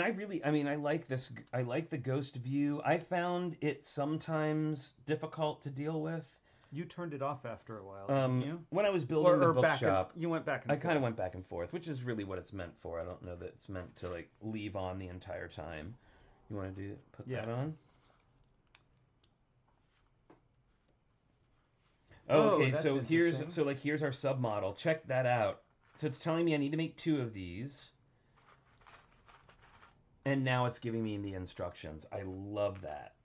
I like this. I like the Ghost View. I found it sometimes difficult to deal with. You turned it off after a while, didn't you? When I was building the bookshop, you went back and forth. I kind of went back and forth, which is really what it's meant for. I don't know that it's meant to like leave on the entire time. You want to put that on? Oh, okay, so here's our submodel. Check that out. So it's telling me I need to make 2 of these. And now it's giving me the instructions. I love that.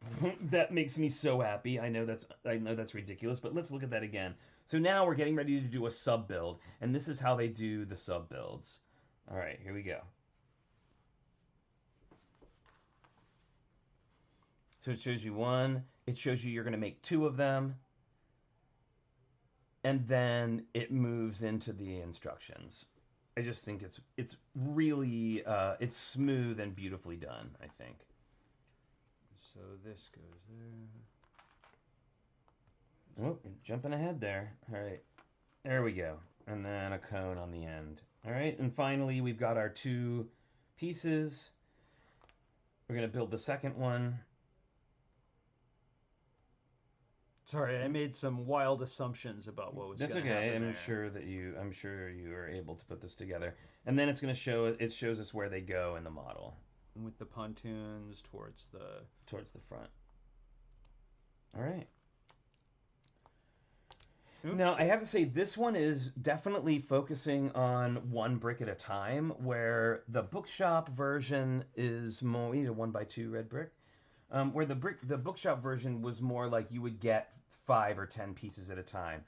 That makes me so happy. I know that's ridiculous, but let's look at that again. So now we're getting ready to do a sub build, and this is how they do the sub builds. All right, here we go. So it shows you 1. It shows you you're going to make 2 of them. And then it moves into the instructions. I just think it's really it's smooth and beautifully done, I think. So this goes there. Oh, you're jumping ahead there. All right. There we go. And then a cone on the end. All right. And finally, we've got our 2 pieces. We're going to build the second one. Sorry, I made some wild assumptions about what was going to happen. That's okay. I'm there. sure you were able to put this together. And then it's going to shows us where they go in the model. With the pontoons towards the front. All right. Oops. Now, I have to say, this one is definitely focusing on 1 brick at a time, where the bookshop version is more. We need a 1x2 red brick. Where the bookshop version was more like you would get 5 or 10 pieces at a time.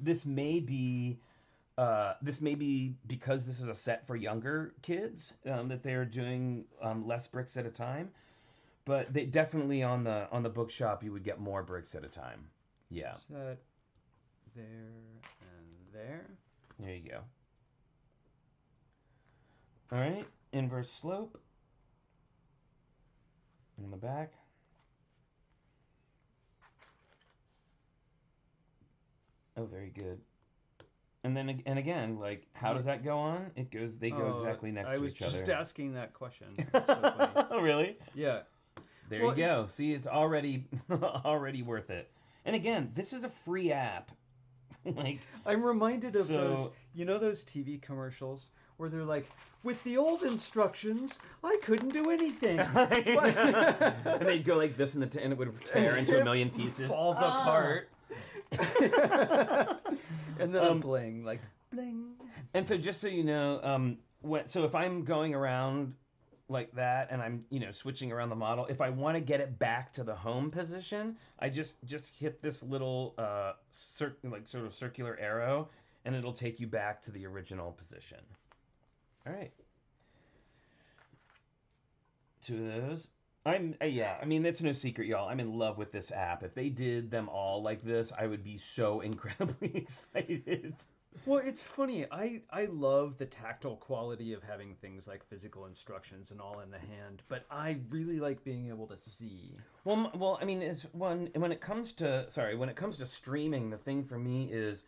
This may be because this is a set for younger kids that they are doing less bricks at a time. But they definitely on the bookshop you would get more bricks at a time. Yeah. Set there and there. There you go. All right, inverse slope. In the back. Oh, very good. And then again, like, how does that go on? They go exactly next to each other. I was just asking that question. So oh, really? Yeah. There you go. See, it's already worth it. And again, this is a free app. Like, I'm reminded of so- those TV commercials where they're like, with the old instructions, I couldn't do anything. and they'd go like this, and and it would tear into a million pieces. Falls Ah. apart. And then I'm playing like bling. And so, just so you know, so if I'm going around like that, and I'm switching around the model, if I want to get it back to the home position, I just hit this little sort of circular arrow, and it'll take you back to the original position. All right. 2 of those. I mean, it's no secret, y'all. I'm in love with this app. If they did them all like this, I would be so incredibly excited. Well, it's funny. I love the tactile quality of having things like physical instructions and all in the hand, but I really like being able to see. Well, I mean, when it comes to streaming, the thing for me is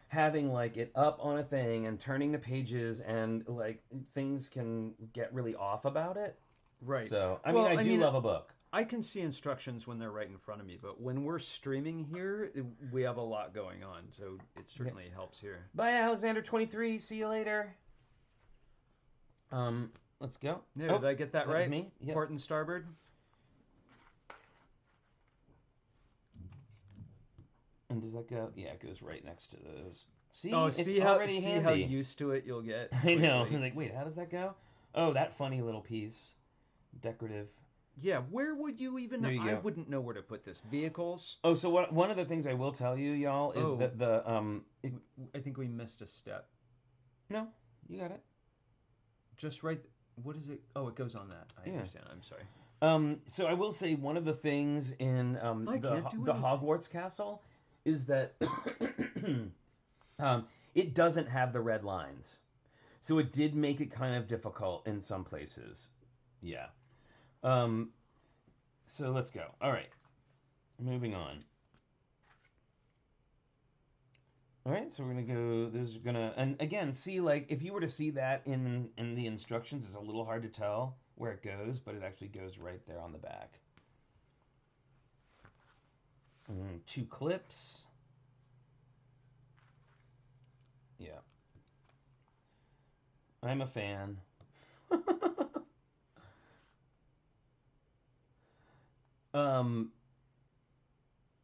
having like it up on a thing and turning the pages, and like things can get really off about it. Right. So, I mean, love a book. I can see instructions when they're right in front of me, but when we're streaming here, we have a lot going on, so it certainly helps here. Bye, Alexander 23. See you later. Let's go. Yeah, did I get that right? Was me. Yep. Port and starboard. And does that go? Yeah, it goes right next to those. See, see how used to it you'll get. I know. I was like, wait, how does that go? Oh, that funny little piece, decorative. Yeah, where would you even know? I wouldn't know where to put this. Vehicles? Oh, so one of the things I will tell you, y'all, is that I think we missed a step. No, you got it. Just right. What is it? Oh, it goes on that. I understand. I'm sorry. So I will say one of the things in the Hogwarts Castle is that it doesn't have the red lines. So it did make it kind of difficult in some places. Yeah. So let's go. All right. Moving on. All right, so we're going to go, and again, see, like, if you were to see that in the instructions, it's a little hard to tell where it goes, but it actually goes right there on the back. 2 clips. Yeah. I'm a fan.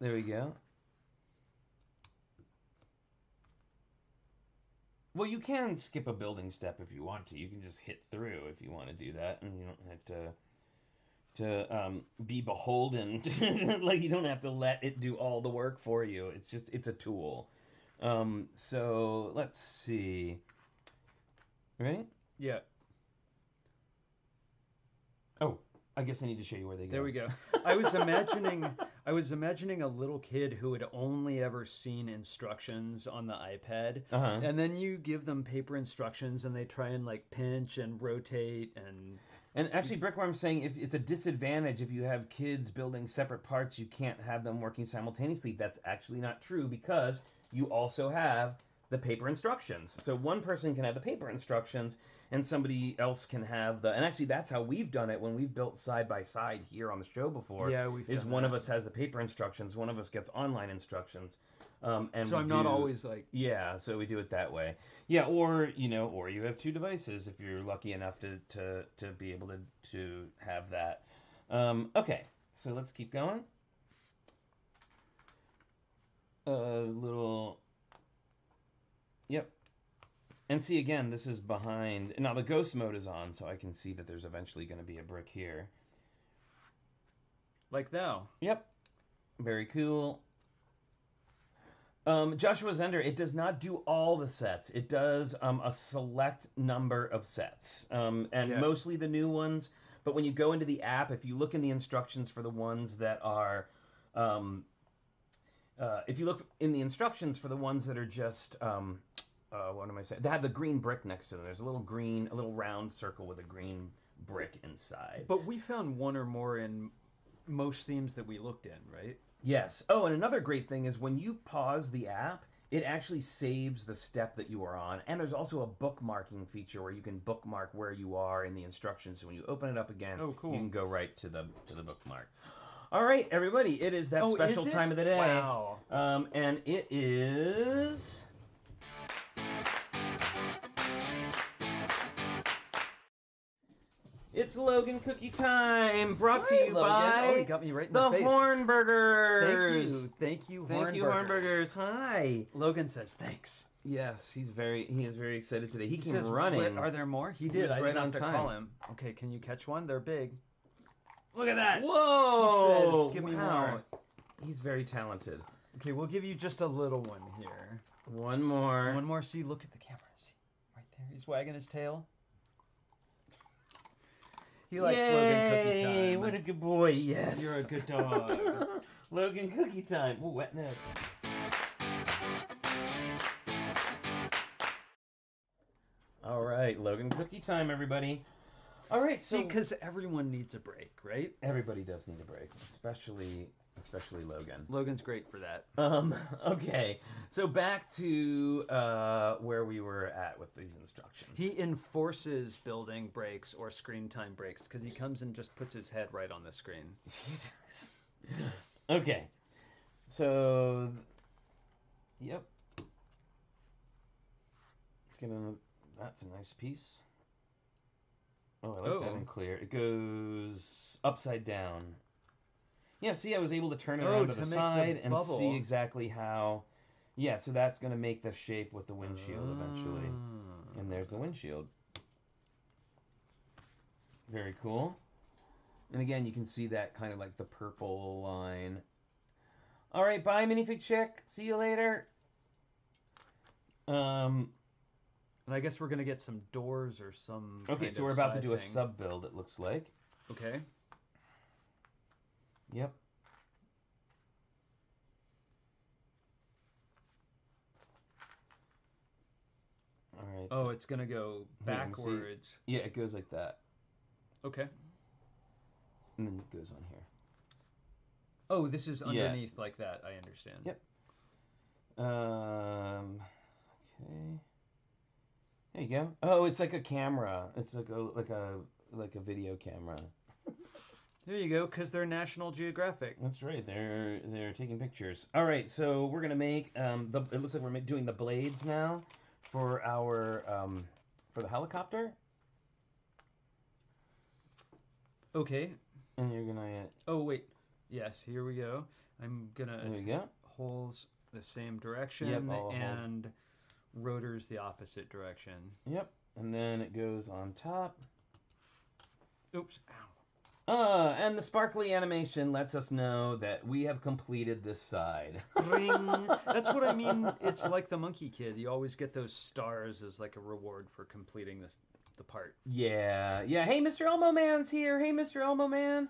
There we go. Well, you can skip a building step if you want to. You can just hit through if you want to do that, and you don't have to be beholden. Like, you don't have to let it do all the work for you. It's a tool. So let's see. Right? Yeah. Oh, I guess I need to show you where they go. There we go. I was imagining a little kid who had only ever seen instructions on the iPad, and then you give them paper instructions, and they try and like pinch and rotate and. And actually, Brickworm's saying if it's a disadvantage if you have kids building separate parts, you can't have them working simultaneously. That's actually not true because you also have the paper instructions. So one person can have the paper instructions and somebody else can have and actually that's how we've done it when we've built side by side here on the show before. Yeah, one of us has the paper instructions, one of us gets online instructions. And so I'm not always like... Yeah, so we do it that way. Yeah, or you have 2 devices if you're lucky enough to be able to have that. Okay, so let's keep going. Yep. And see, again, this is behind... Now, the ghost mode is on, so I can see that there's eventually going to be a brick here. Like now. Yep. Very cool. Joshua Zender, it does not do all the sets. It does a select number of sets, mostly the new ones. But when you go into the app, if you look in the instructions for the ones that are... if you look in the instructions for the ones that are just... what am I saying? They have the green brick next to them. There's a little round circle with a green brick inside. But we found one or more in most themes that we looked in, right? Yes. Oh, and another great thing is when you pause the app, it actually saves the step that you are on. And there's also a bookmarking feature where you can bookmark where you are in the instructions. So when you open it up again, you can go right to the bookmark. All right, everybody, it is that special is it? time of the day. Wow. And it is... It's Logan Cookie Time, brought to you Logan. by Oh, you got me right in the face. Hornburgers. Thank you, Thank you, Hornburgers. Hi. Logan says thanks. Yes, he is very excited today. He came says, running. Are there more? He was did. I right didn't on have to time. call him. Okay, can you catch one? They're big. Look at that. Whoa! He says, give me wow. more. He's very talented. Okay, we'll give you just a little one here. One more. One more. See, look at the camera. See, right there. He's wagging his tail. He likes Logan Cookie Time. What a good boy. Yes. You're a good dog. Logan Cookie Time. Ooh, wet nose. All right, Logan Cookie Time, everybody. All right, so See, because everyone needs a break, right? everybody does need a break, especially Logan. Logan's great for that. Okay, so back to where we were at with these instructions. He enforces building breaks or screen time breaks because he comes and just puts his head right on the screen. Jesus. Okay, so yep. Let's get in. That's a nice piece. Oh, I like that in clear. It goes upside down. Yeah, see, I was able to turn it around to the side and see exactly how... Yeah, so that's going to make the shape with the windshield eventually. And there's the windshield. Very cool. And again, you can see that kind of like the purple line. All right, bye, minifig chick. See you later. And I guess we're going to get some doors or some Okay, so we're about to do a sub-build, it looks like. Okay. Yep. All right. Oh, it's going to go backwards. Yeah, it goes like that. Okay. And then it goes on here. Oh, this is underneath like that. I understand. Yep. Okay. There you go. Oh, it's like a camera. It's like a video camera. There you go, because they're National Geographic. That's right. They're taking pictures. All right, so we're gonna make it looks like we're doing the blades now for our for the helicopter. Okay. And you're gonna. Oh wait. Yes. Here we go. I'm gonna. There you go. Holes the same direction and rotors the opposite direction. Yep. And then it goes on top. Oops. Ow. And the sparkly animation lets us know that we have completed this side. Ring. That's what I mean. It's like the Monkey Kid. You always get those stars as like a reward for completing the part. Yeah. Yeah. Hey, Mr. Elmo Man's here. Hey, Mr. Elmo Man.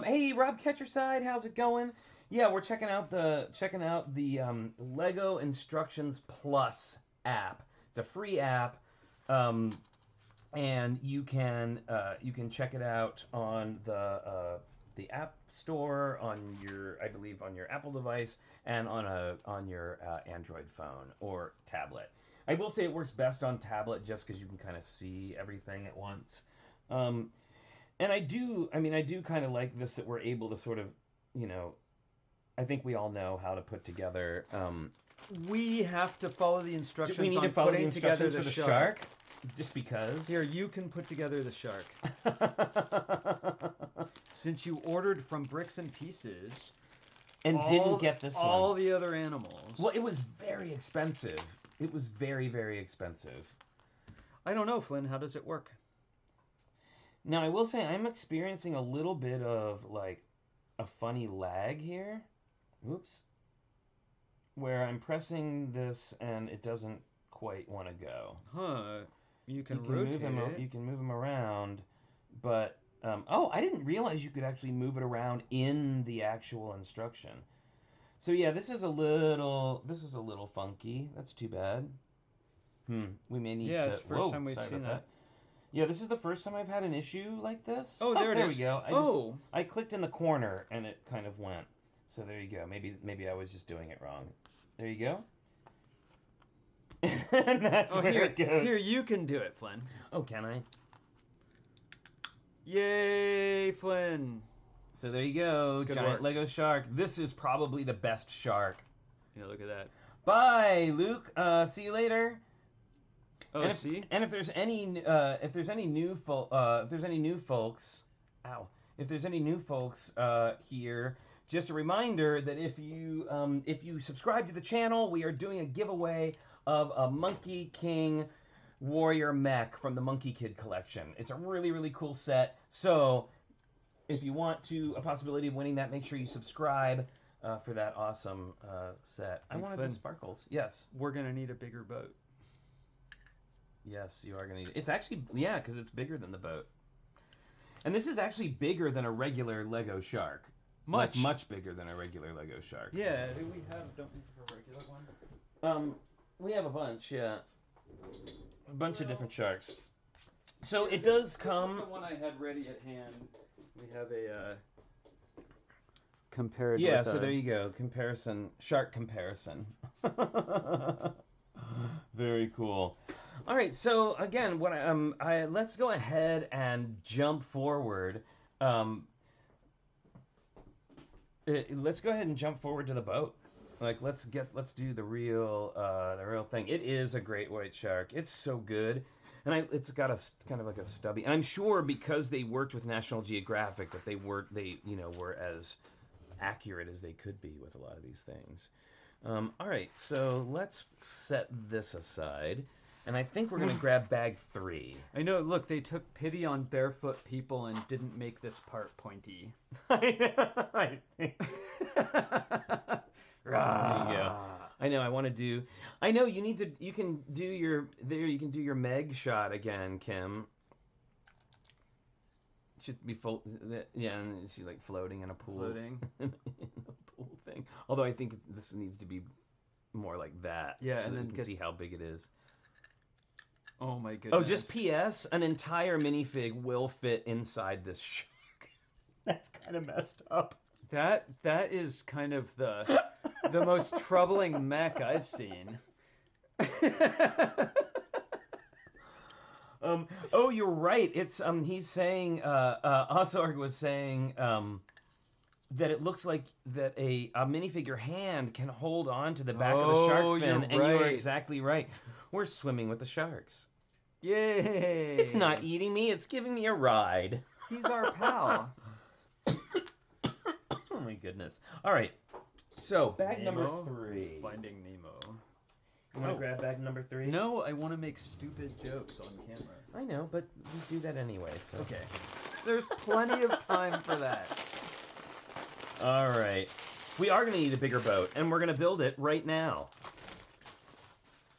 Hey, Rob Catcherside. How's it going? Yeah, we're checking out the Lego Instructions Plus app. It's a free app. And you can check it out on the App Store on your Apple device and on your Android phone or tablet. I will say it works best on tablet just because you can kind of see everything at once. And I do kind of like this that we're able to sort of, I think we all know how to put together. We have to follow the instructions. We need to follow the instructions for the shark. Just because. Here, you can put together the shark. Since you ordered from Bricks and Pieces. And didn't get this one. All the other animals. Well, it was very expensive. It was very, very expensive. I don't know, Flynn. How does it work? Now, I will say I'm experiencing a little bit of, like, a funny lag here. Oops. Where I'm pressing this and it doesn't quite want to go. Huh. You can rotate it. You can move them around, but oh, I didn't realize you could actually move it around in the actual instruction. So yeah, this is a little funky. That's too bad. We may need to. Yeah, it's the first time we've seen that. Yeah, this is the first time I've had an issue like this. Oh, there it is. There we go. I clicked in the corner and it kind of went. So there you go. Maybe I was just doing it wrong. There you go. And that's where it goes. Here, you can do it, Flynn. Oh, can I? Yay, Flynn. So there you go. Good Giant work. Lego shark. This is probably the best shark. Yeah, look at that. Bye, Luke. See you later. Oh, And see? if there's any new folks, here, just a reminder that if you subscribe to the channel, we are doing a giveaway of a Monkey King Warrior mech from the Monkey Kid collection. It's a really, really cool set. So if you want a possibility of winning that, make sure you subscribe for that awesome set. I wanted Flynn, the sparkles. Yes. We're gonna need a bigger boat. Yes, you are going to need it. It's actually, yeah, because it's bigger than the boat. And this is actually bigger than a regular Lego shark. Much bigger than a regular Lego shark. Yeah, don't we have a regular one? We have a bunch, yeah. A bunch of different sharks. So it does come... This is the one I had ready at hand. We have a... compared Yeah, with so there you go. Shark comparison. Very cool. All right, so again, let's go ahead and jump forward. Let's go ahead and jump forward to the boat. Like, let's do the real thing. It is a great white shark. It's so good, and it's got a kind of like a stubby. And I'm sure because they worked with National Geographic that they were as accurate as they could be with a lot of these things. All right, so let's set this aside. And I think we're going to grab bag 3. I know, look, they took pity on barefoot people and didn't make this part pointy. I think. There you go. I know, you can do your Meg shot again, Kim. Should be yeah, and she's like floating in a pool. Floating. In a pool thing. Although I think this needs to be more like that. Yeah, so and then you can see how big it is. Oh my goodness. Oh, just P.S. An entire minifig will fit inside this shark. That's kind of messed up. That is kind of the most troubling mech I've seen. Oh, you're right. It's he's saying Osorg was saying that it looks like that a minifigure hand can hold on to the back of the shark fin, and right. you are exactly right. We're swimming with the sharks. Yay! It's not eating me, it's giving me a ride. He's our pal. Oh my goodness. All right. So, bag number 3. Finding Nemo. You want to grab bag number 3? No, I want to make stupid jokes on camera. I know, but we do that anyway. So. Okay. There's plenty of time for that. All right. We are going to need a bigger boat, and we're going to build it right now.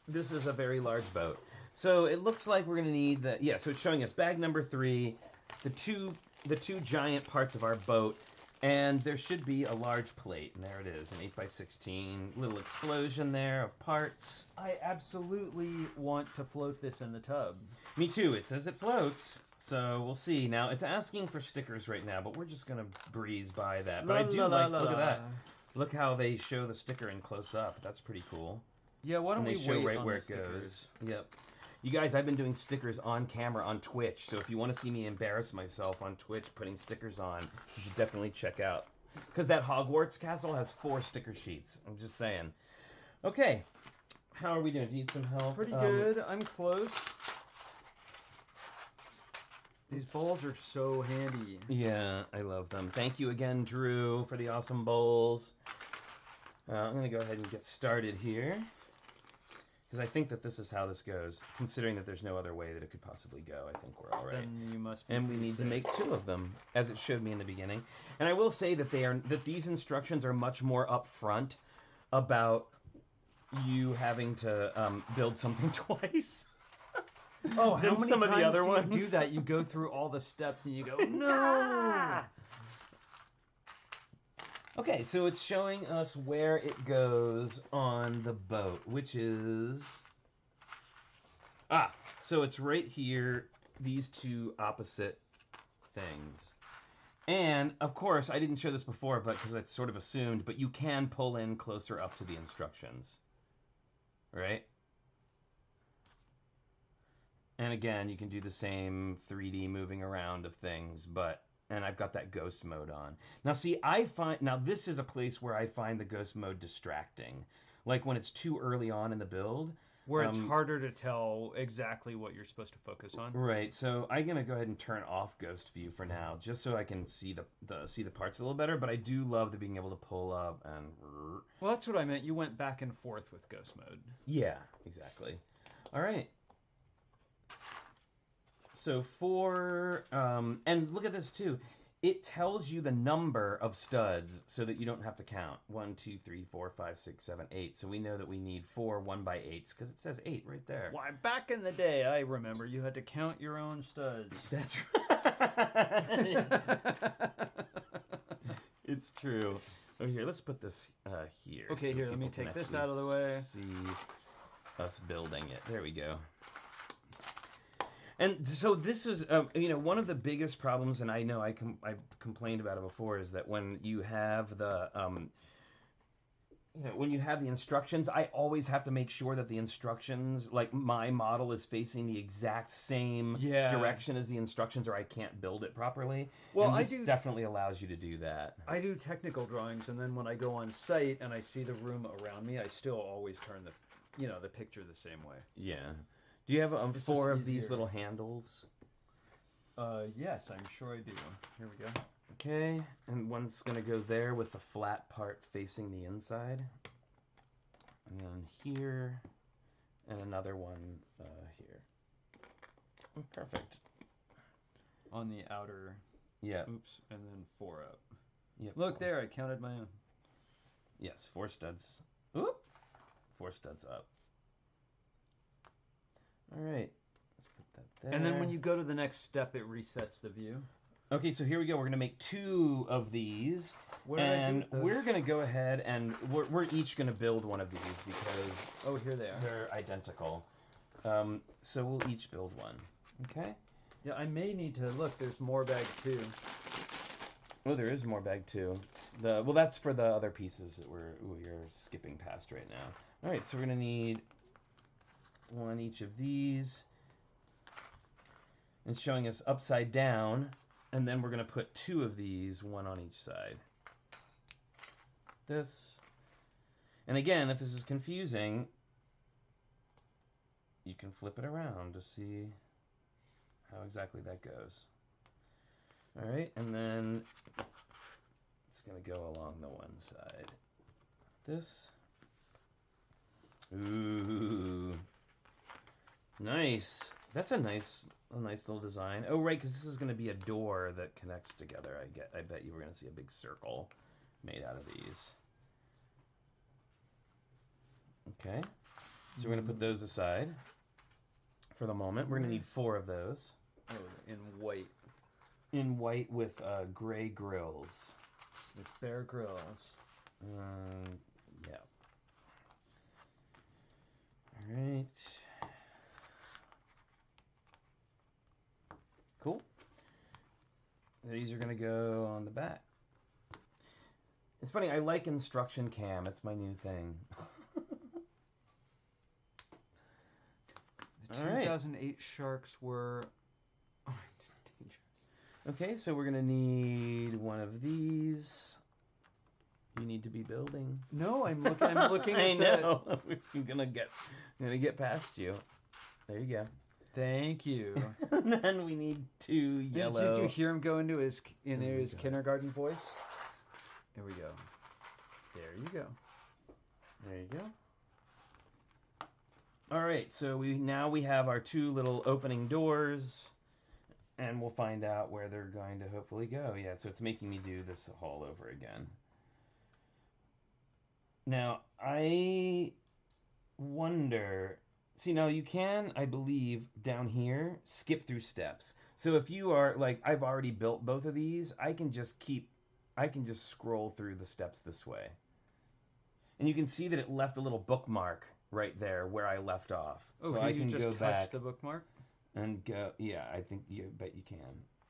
This is a very large boat. So it looks like we're going to need so it's showing us bag number 3, the two giant parts of our boat, and there should be a large plate, and there it is, an 8x16 little explosion there of parts. I absolutely want to float this in the tub. Me too. It says it floats. So we'll see. Now, it's asking for stickers right now, but we're just going to breeze by that. But I do look at that. Look how they show the sticker in close up. That's pretty cool. Yeah, why don't and we they show wait right on where the it goes. stickers? Yep. You guys, I've been doing stickers on camera on Twitch, so if you want to see me embarrass myself on Twitch putting stickers on, you should definitely check out. Because that Hogwarts Castle has 4 sticker sheets. I'm just saying. Okay. How are we doing? Do you need some help? Pretty good. I'm close. These bowls are so handy. Yeah, I love them. Thank you again, Drew, for the awesome bowls. I'm going to go ahead and get started here. Because I think that this is how this goes. Considering that there's no other way that it could possibly go, I think we're all right. Then you must be and we need to make 2 of them, as it showed me in the beginning. And I will say that these instructions are much more upfront about you having to build something twice. Oh, how many some of the other times ones do you do that? You go through all the steps and you go, no! Okay, so it's showing us where it goes on the boat, which is... so it's right here, these 2 opposite things. And, of course, I didn't show this before, but because I sort of assumed, but you can pull in closer up to the instructions. Right? And again, you can do the same 3D moving around of things, but and I've got that ghost mode on. Now see, now this is a place where I find the ghost mode distracting. Like when it's too early on in the build. Where it's harder to tell exactly what you're supposed to focus on. Right, so I'm gonna go ahead and turn off Ghost View for now, just so I can see the parts a little better. But I do love the being able to pull up and. Well, that's what I meant. You went back and forth with Ghost mode. Yeah, exactly. All right. So and look at this too. It tells you the number of studs so that you don't have to count. 1, 2, 3, 4, 5, 6, 7, 8. So we know that we need 4 1x8s because it says 8 right there. Why, back in the day, I remember you had to count your own studs. That's right. It's true. Oh, here, let's put this here. Okay, so here, let me take this out of the way. See us building it. There we go. And so this is, one of the biggest problems, and I know I've complained about it before, is that when you have the, when you have the instructions, I always have to make sure that the instructions, like my model is facing the exact same direction as the instructions, or I can't build it properly. Well, and this definitely allows you to do that. I do technical drawings, and then when I go on site and I see the room around me, I still always turn the picture the same way. Yeah. Do you have 4 of these little handles? Yes, I'm sure I do. Here we go. Okay, and one's going to go there with the flat part facing the inside. And then here, and another one here. Perfect. On the outer... Yeah. Oops, and then 4 up. Yep. Look there, I counted my own. Yes, 4 studs. Oop! 4 studs up. All right, let's put that there. And then when you go to the next step, it resets the view. Okay, so here we go. We're going to make 2 of these. What and we're going to go ahead and we're each going to build one of these because... Oh, here they are. They're identical. So we'll each build one. Okay? Yeah, I may need to... Look, there's more bag 2. Oh, there is more bag 2. Well, that's for the other pieces that we're skipping past right now. All right, so we're going to need... 1 each of these. It's showing us upside down, and then we're going to put 2 of these, 1 on each side. This. And again, if this is confusing, you can flip it around to see how exactly that goes. All right, and then it's going to go along the one side. This. Ooh. Nice. That's a nice little design. Oh, right, because this is going to be a door that connects together. I bet you we're going to see a big circle made out of these. Okay. So we're going to put those aside for the moment. We're going to need 4 of those. Oh, in white. In white with gray grills. With Bear Grylls. Yeah. All right. Cool. These are going to go on the back. It's funny, I like instruction cam. It's my new thing. The 2008 sharks were... Oh, dangerous. Okay, so we're going to need 1 of these. You need to be building. No, I'm looking at I know. I'm gonna get past you. There you go. Thank you. And then we need 2 yellow. Did you hear him go into his kindergarten voice? There we go. There you go. There you go. All right, so now we have our 2 little opening doors, and we'll find out where they're going to hopefully go. Yeah, so it's making me do this all over again. Now, I wonder... See, now you can, I believe, down here, skip through steps. So if you are, like, I've already built both of these, I can just scroll through the steps this way. And you can see that it left a little bookmark right there where I left off. Oh, so I can just go touch back the bookmark? And go, yeah, bet you can.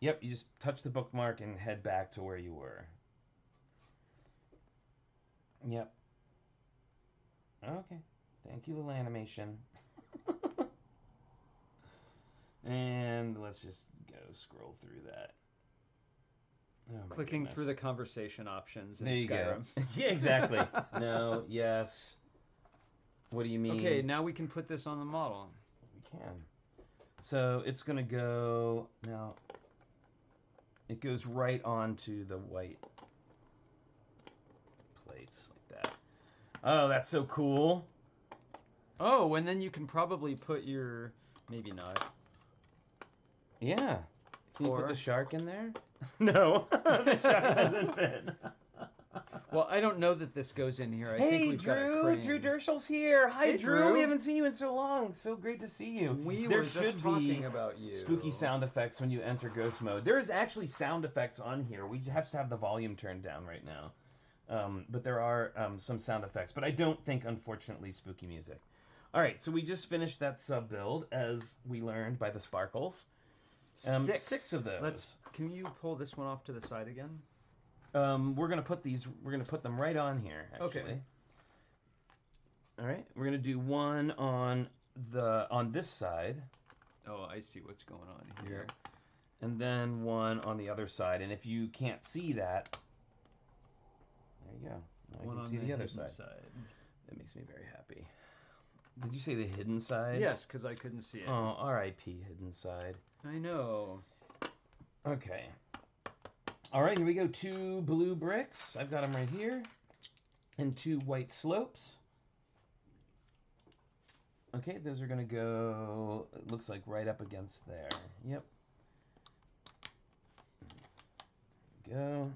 Yep, you just touch the bookmark and head back to where you were. Yep. Okay. Thank you, little animation. And let's just go scroll through that. Clicking through the conversation options in there you Skyrim. go. Yeah, exactly. No, yes. What do you mean? Okay, now we can put this on the model. We can. So it's going to go... Now, it goes right onto the white plates like that. Oh, that's so cool. Oh, and then you can probably put your... Maybe not. Yeah. Can you Or- put the shark in there? No. The shark doesn't fit. Well, I don't know that this goes in here. I Hey, think we've got a Drew! crane. Drew Derschel's here. Hi, Hey, Drew. Drew. We haven't seen you in so long. So great to see you. We There were just should talking be about you. spooky sound effects when you enter ghost mode. There is actually sound effects on here. We have to have the volume turned down right now. But there are some sound effects. But I don't think, unfortunately, spooky music. All right, so we just finished that sub build, as we learned by the sparkles. Six of those. Can you pull this one off to the side again? We're gonna put these. We're gonna put them right on here. Actually. Okay. All right. We're gonna do one on this side. Oh, I see what's going on here. And then one on the other side. And if you can't see that, there you go. Now One I can on see the other hidden side. That makes me very happy. Did you say the hidden side? Yes, because I couldn't see it. Oh, R.I.P. hidden side. I know. Okay. All right, here we go. 2 blue bricks. I've got them right here. And 2 white slopes. Okay, those are going to go, it looks like right up against there. Yep. There we go.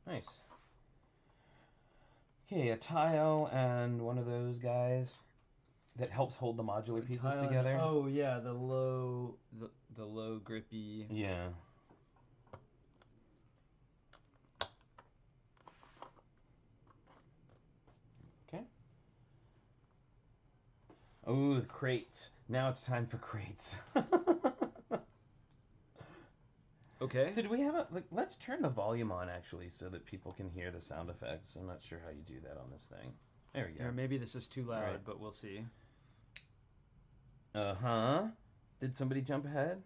Nice. Okay, a tile and one of those guys that helps hold the modular pieces together. Oh yeah, the low grippy. Yeah. Okay. Oh, the crates. Now it's time for crates. Okay. So do we have let's turn the volume on actually so that people can hear the sound effects. I'm not sure how you do that on this thing. There we go. Or maybe this is too loud, Right. but we'll see. Uh-huh. Did somebody jump ahead?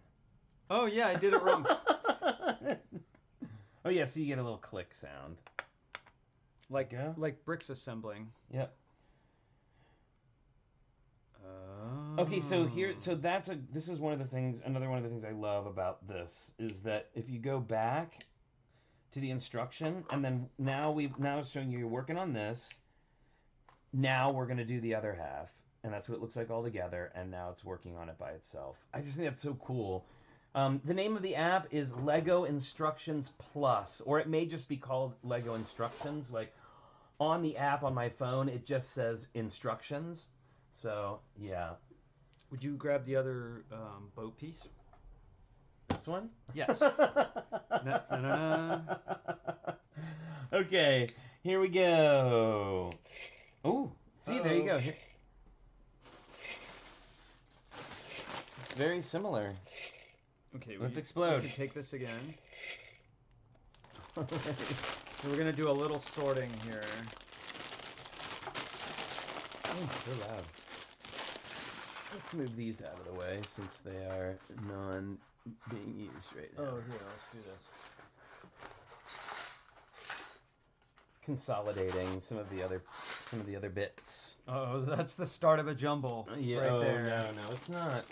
Oh yeah, I did it wrong. Oh yeah, so you get a little click sound. like Yeah. like bricks assembling. Yep. Oh. Okay, so this is one of the things, another one of the things I love about this is that if you go back to the instruction and then now it's showing you're working on this. Now we're going to do the other half, and that's what it looks like all together, and now it's working on it by itself. I just think that's so cool. The name of the app is Lego Instructions Plus, or it may just be called Lego Instructions. Like on the app on my phone, it just says Instructions. So, yeah. Would you grab the other boat piece? This one? Yes. Na-na-na. Okay, here we go. Oh, see, there you go. Here. Very similar. Okay, Let's explode. We can take this again. So we're gonna do a little sorting here. Oh, so loud. Let's move these out of the way since they are being used right now. Oh, here, let's do this. Consolidating some of the other bits. Oh, that's the start of a jumble. Yeah. Right Oh there. no, it's not.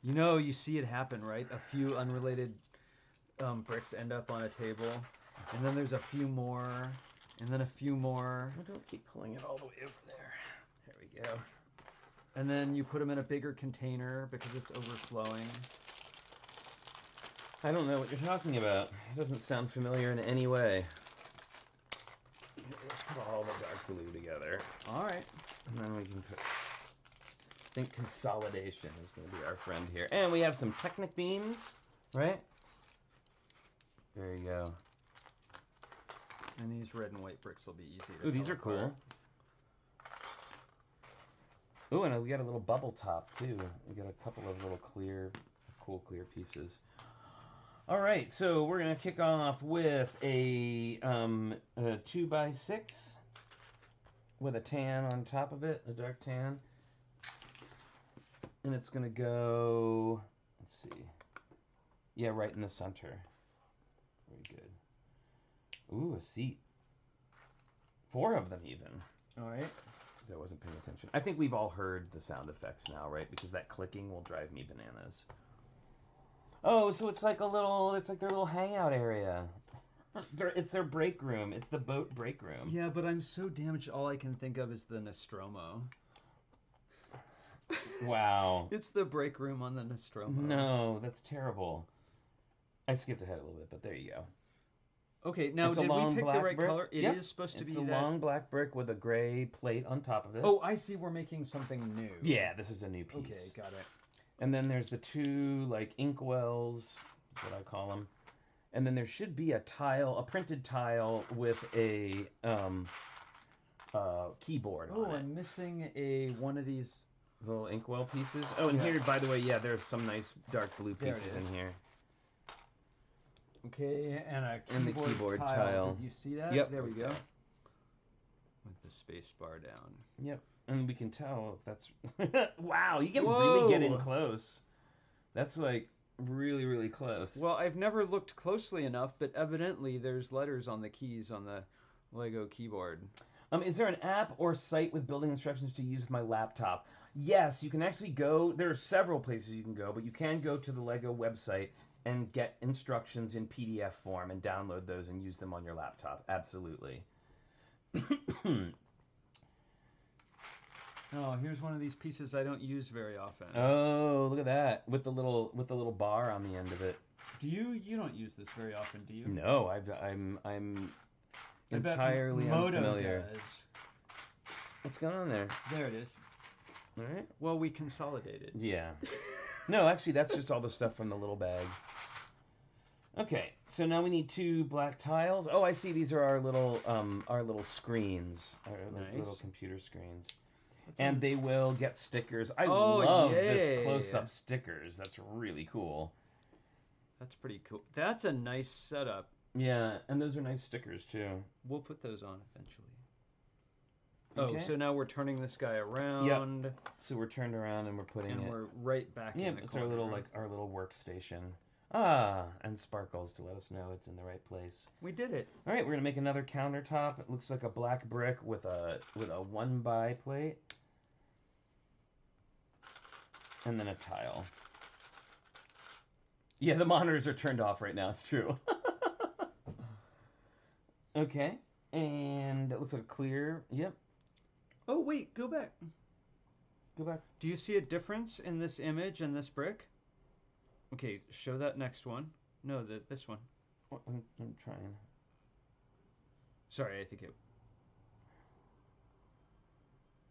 You know, you see it happen, right? A few unrelated bricks end up on a table, and then there's a few more, and then a few more. Oh, don't keep pulling it all the way over there. There we go. And then you put them in a bigger container because it's overflowing. I don't know what you're talking about. It doesn't sound familiar in any way. Let's put all the dark blue together. All right. And then we can put... I think consolidation is going to be our friend here. And we have some Technic beans, right? There you go. And these red and white bricks will be easy to Ooh, these tell are cool. apart. Ooh, and we got a little bubble top, too. We got a couple of little cool clear pieces. All right, so we're going to kick off with a 2x6. with a tan on top of it, a dark tan. And it's going to go, let's see. Yeah, right in the center. Very good. Ooh, a seat. 4 of them even. All right. Because I wasn't paying attention. I think we've all heard the sound effects now, right? Because that clicking will drive me bananas. Oh, so it's like their little hangout area. It's their break room. It's the boat break room. Yeah, but I'm so damaged. All I can think of is the Nostromo. Wow. It's the break room on the Nostromo. No, that's terrible. I skipped ahead a little bit, but there you go. Okay, now It's did we pick the right brick. color? It is supposed to be It's a long black brick with a gray plate on top of it. Oh, I see. We're making something new. Yeah, this is a new piece. Okay, got it. And then there's the 2 like inkwells, is what I call them. And then there should be a printed tile with a keyboard on it. I'm missing one of these little inkwell pieces. Oh, and here, by the way, yeah, there's some nice dark blue There pieces in here. Okay, and the keyboard tile. Did you see that? Yep. There we go. With the space bar down. Yep. And we can tell if that's... Wow, you can Whoa. really get in close. That's like really, really close. Well, I've never looked closely enough, but evidently there's letters on the keys on the Lego keyboard. Is there an app or site with building instructions to use with my laptop? Yes, you can actually go... There are several places you can go, but you can go to the Lego website and get instructions in PDF form and download those and use them on your laptop. Absolutely. Oh, here's one of these pieces I don't use very often. Oh, look at that. With the little bar on the end of it. Do you don't use this very often, do you? No, I'm entirely unfamiliar. Does. What's going on there? There it is. All right. Well, we consolidated. Yeah. No, actually, that's just all the stuff from the little bag. Okay, so now we need 2 black tiles. Oh, I see. These are our little screens, our little computer screens, and they will get stickers. I love this close-up stickers. That's really cool. That's pretty cool. That's a nice setup. Yeah, and those are nice stickers too. We'll put those on eventually. Okay. Oh, so now we're turning this guy around. Yep. So we're turned around and we're putting it. And we're right back in the it's corner. our little workstation. Ah, and sparkles to let us know it's in the right place. We did it. All right, we're gonna make another countertop. It looks like a black brick with a 1x plate, and then a tile. Yeah, the monitors are turned off right now. It's true. Okay, and it looks like a clear. Yep. Oh wait, go back. Go back. Do you see a difference in this image and this brick? Okay, show that next one. No, this one. I'm trying. Sorry, I think it.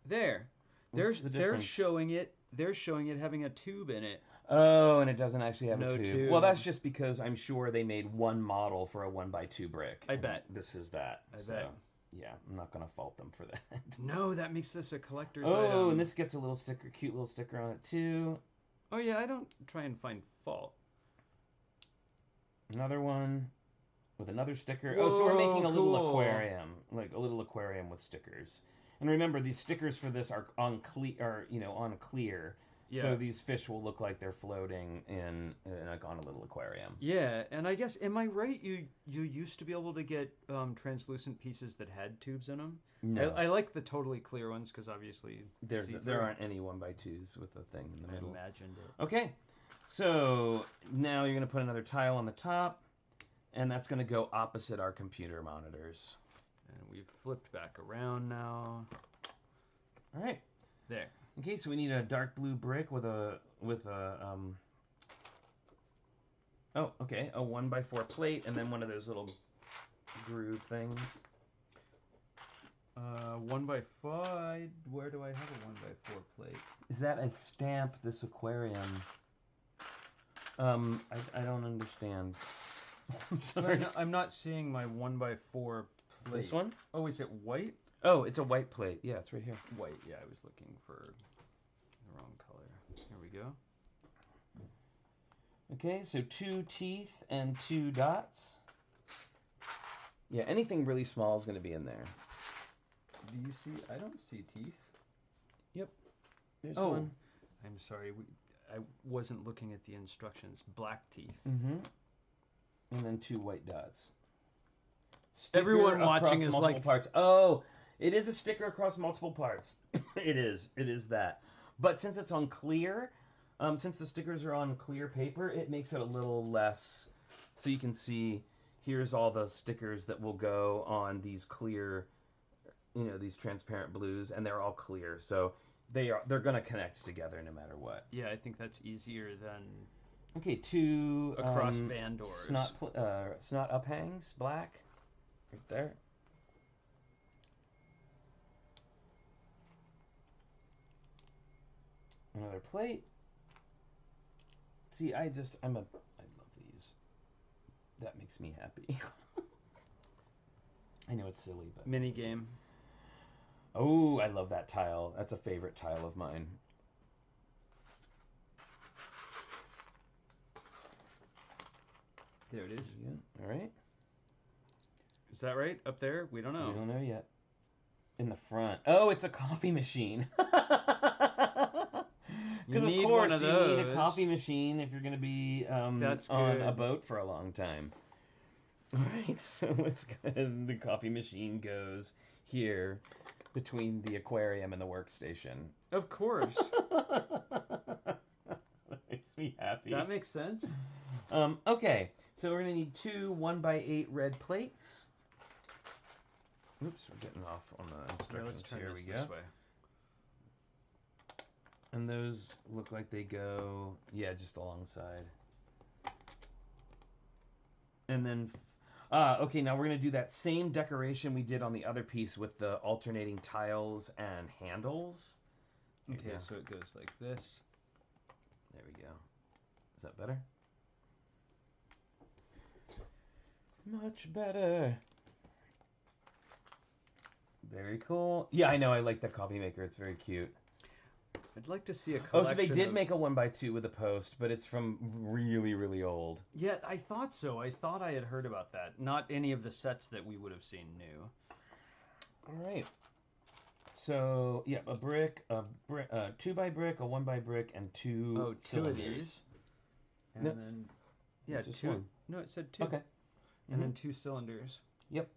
There. They're showing it. They're showing it having a tube in it. Oh, and it doesn't actually have No a tube. tube. Well, that's just because I'm sure they made one model for a 1x2 brick. I bet. This is that. I bet. Yeah, I'm not gonna fault them for that. No, that makes this a collector's item. Oh, and this gets a little sticker, cute little sticker on it too. Oh yeah, I don't try and find fault. Another one with another sticker. Whoa, oh, so we're making a little cool. aquarium, like a little aquarium with stickers. And remember, these stickers for this are on clear. Yeah. So these fish will look like they're floating in like on a little aquarium. Yeah, and I guess, am I right? You used to be able to get translucent pieces that had tubes in them. No, I like the totally clear ones because obviously there aren't any 1x2s with a thing in the middle. I imagined it. Okay, so now you're gonna put another tile on the top, and that's gonna go opposite our computer monitors. And we've flipped back around now. All right. There. Okay, so we need a dark blue brick with a oh, okay, a 1x4 plate, and then one of those little groove things. 1x5. Where do I have a 1x4 plate? Is that a stamp? This aquarium? I don't understand. I'm sorry. I'm not seeing my 1x4 plate. This one? Oh, is it white? Oh, it's a white plate. Yeah, it's right here. White. Yeah, I was looking for the wrong color. Here we go. Okay, so 2 teeth and 2 dots. Yeah, anything really small is going to be in there. Do you see? I don't see teeth. Yep. There's Oh, one. I'm sorry. I wasn't looking at the instructions. Black teeth. Mm-hmm. And then 2 white dots. Sticker Everyone watching across is multiple like, parts. Oh, it is a sticker across multiple parts. It is. It is that. But since it's on clear, since the stickers are on clear paper, it makes it a little less. So you can see, here's all the stickers that will go on these clear, these transparent blues, and they're all clear. So they're going to connect together no matter what. yeah, I think that's easier than Okay, 2 across van doors. snot uphangs, black, right there. Another plate. See, I love these. That makes me happy. I know it's silly, but Mini game. oh, I love that tile. That's a favorite tile of mine. There it is. Yeah. All right. Is that right? Up there? We don't know. We don't know yet. In the front. Oh, it's a coffee machine. Because of course you need a coffee machine if you're going to be on a boat for a long time. All right, so let's go ahead. The coffee machine goes here between the aquarium and the workstation. Of course. That makes me happy. That makes sense. Okay, so we're going to need 2 1x8 red plates. Oops, we're getting off on the instructions. Here we go. This way. And those look like they go, just alongside. And then, okay, now we're going to do that same decoration we did on the other piece with the alternating tiles and handles. Okay, so it goes like this. There we go. Is that better? Much better. Very cool. Yeah, I know. I like the coffee maker. It's very cute. I'd like to see a collection. Oh, so they did make a 1x2 with a post, but it's from really, really old. Yeah, I thought so. I thought I had heard about that. Not any of the sets that we would have seen new. All right. So, yeah, a brick, 2x brick, a 1x brick, and 2 Oh, 2 cylinders. of these. And then, just 2. one. No, it said 2. Okay. And then 2 cylinders. Yep.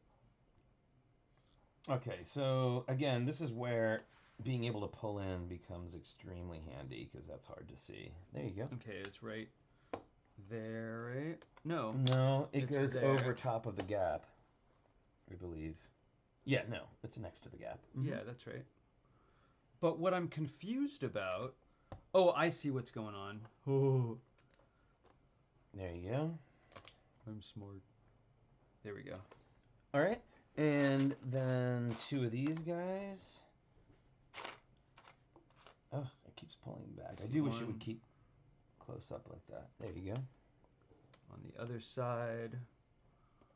Okay, so again, this is where being able to pull in becomes extremely handy because that's hard to see. There you go. Okay, it's right there, right? No. No, it It's goes there. over top of the gap, I believe. Yeah, no, it's next to the gap. Yeah, that's right. But what I'm confused about... Oh, I see what's going on. Oh. There you go. I'm smart. There we go. All right, and then 2 of these guys. Oh, it keeps pulling back. I do wish it would keep close up like that. There you go. On the other side.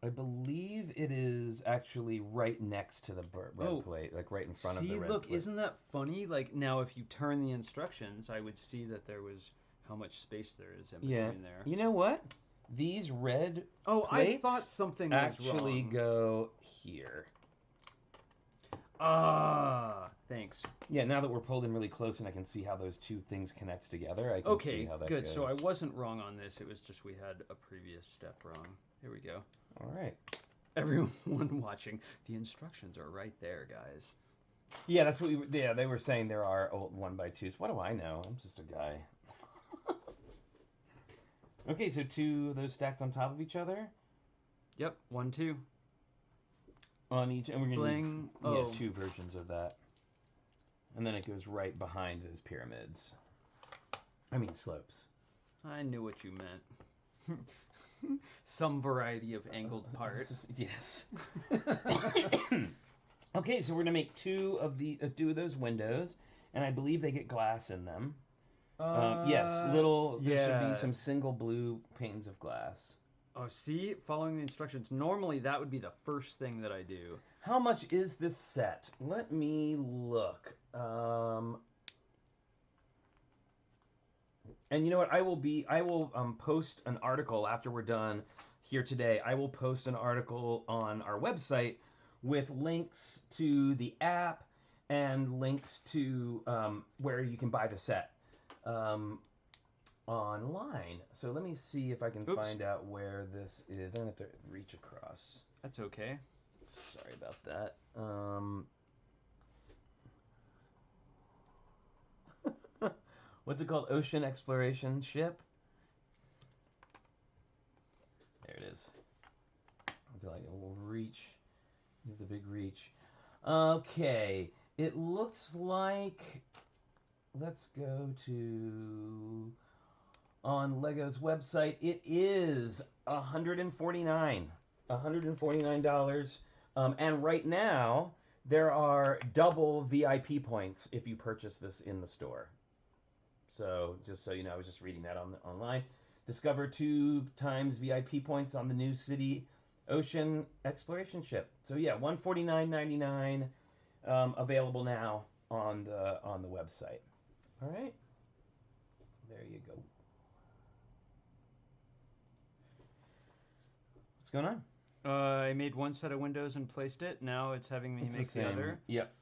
I believe it is actually right next to the red plate, like right in front of the red look, plate. isn't that funny? Like, now if you turn the instructions, I would see that there was how much space there is in between there. You know what? These red I plates thought something was actually wrong. go here. Thanks. Yeah, now that we're pulled in really close and I can see how those 2 things connect together, I can see how that good. goes. So I wasn't wrong on this. It was just we had a previous step wrong. Here we go. All right. Everyone watching, the instructions are right there, guys. Yeah, that's what they were saying there are 1x2s. What do I know? I'm just a guy. Okay, so 2 of those stacked on top of each other. Yep, 1, 2. On each, and we're gonna Bling. need 2 versions of that. And then it goes right behind those pyramids. I mean slopes. I knew what you meant. Some variety of angled parts. Yes. Okay, so we're gonna make 2 of those windows, and I believe they get glass in them. Yes, there should be some single blue panes of glass. Oh, see? Following the instructions. Normally, that would be the first thing that I do. How much is this set? Let me look. And you know what? I will post an article after we're done here today. I will post an article on our website with links to the app and links to where you can buy the set online. So let me see if I can find out where this is. I'm going to have to reach across. That's okay. Sorry about that. What's it called? Ocean Exploration Ship? There it is. Until I will reach. The big reach. Okay. It looks like... Let's go to... On Lego's website, it is $149. $149. And right now, there are double VIP points if you purchase this in the store. So, just so you know, I was just reading that online. Discover 2 times VIP points on the new City Ocean Exploration Ship. So yeah, $149.99 available now on the website. All right, there you go. What's going on? I made one set of windows and placed it. Now it's having me make the other. Yep.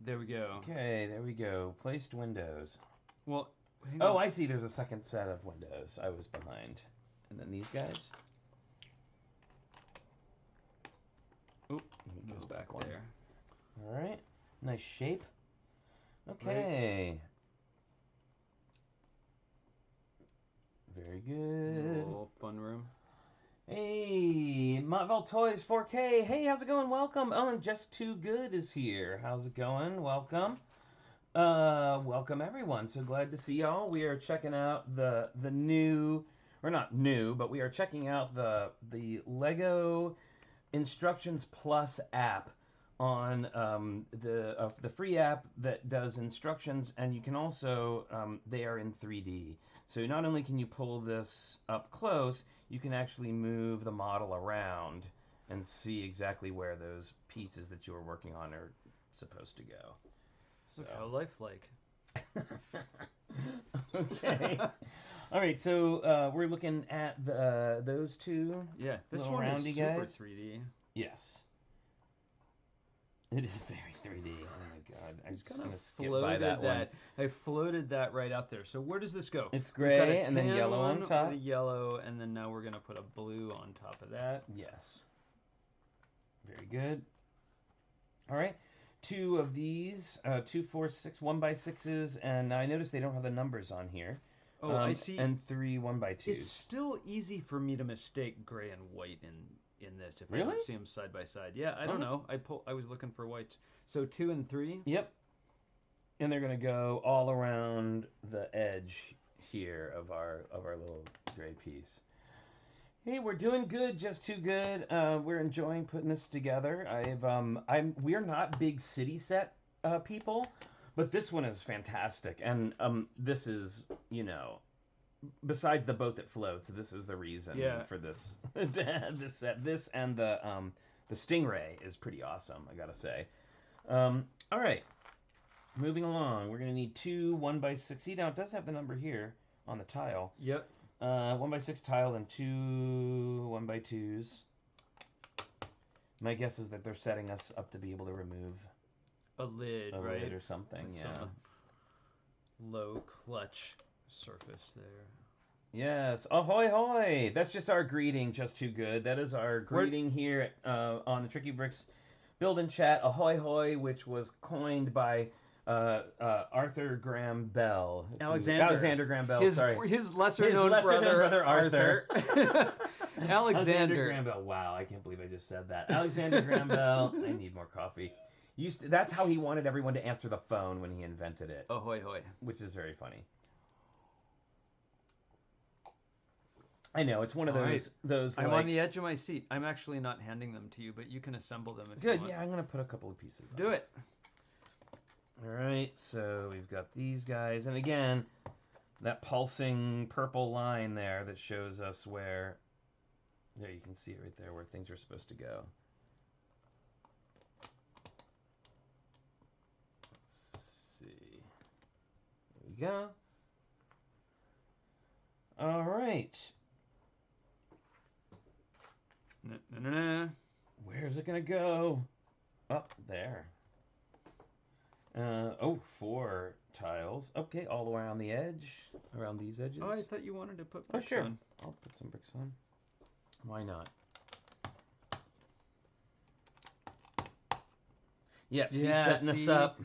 There we go. Okay, there we go. Placed windows. Well, oh, I see. There's a second set of windows. I was behind. And then these guys. Oop, it goes back one. there. All right. Nice shape. Okay. Right. Very good. A little fun room. Hey, Montville Toys 4K. Hey, how's it going? Welcome. Oh, and Just Too Good is here. How's it going? Welcome. Welcome everyone. So glad to see y'all. We are checking out the new, or not new, but we are checking out the Lego Instructions Plus app on the free app that does instructions, and you can also they are in 3D. So not only can you pull this up close, you can actually move the model around and see exactly where those pieces that you were working on are supposed to go. So. Look how lifelike. Okay. All right, so we're looking at those two. Yeah, this little one is roundy super guys. 3D. Yes. It is very 3D. Oh my god. I'm just going to skip floated by that one. I floated that right out there. So where does this go? It's gray and then yellow on top. The yellow, and then now we're going to put a blue on top of that. Yes. Very good. All right. 2 of these, 2, 4, 6 1x6s, and I noticed they don't have the numbers on here. Oh, I see. And 3 1x2s. It's still easy for me to mistake gray and white in this if I don't see them side by side. Yeah, I don't know. I was looking for whites. So 2 and 3. Yep. And they're gonna go all around the edge here of our little gray piece. Hey, we're doing good, Just Too Good. We're enjoying putting this together. We're not big city set people, but this one is fantastic. And this is, you know, besides the boat that floats, this is the reason for this this set. This and the Stingray is pretty awesome, I gotta say. All right, moving along. We're gonna need 2 1x6. See, now it does have the number here on the tile. Yep. 1x6 tile and 2 1x2s. My guess is that they're setting us up to be able to remove a lid, right? Lid or something. With yeah. some low clutch surface there. Yes. Ahoy hoy! That's just our greeting, Just Too Good. That is our greeting here on the TrickyBricks Build and Chat. Ahoy hoy, which was coined by Arthur Graham Bell. Alexander Graham Bell, sorry. His lesser-known brother, Arthur. Alexander Graham Bell. Wow, I can't believe I just said that. Alexander Graham Bell. I need more coffee. That's how he wanted everyone to answer the phone when he invented it. Ahoy hoy. Which is very funny. I know, it's one of those I'm on the edge of my seat. I'm actually not handing them to you, but you can assemble them if you want. Good, yeah, I'm going to put a couple of pieces on. Do it. All right, so we've got these guys. And again, that pulsing purple line there that shows us where... There, you can see it right there, where things are supposed to go. Let's see. There we go. All right. Where's it gonna go? Up there. Oh, 4 tiles. Okay, all the way around the edge, around these edges. Oh, I thought you wanted to put bricks sure. on. I'll put some bricks on. Why not? Yep, Yeah, setting us up.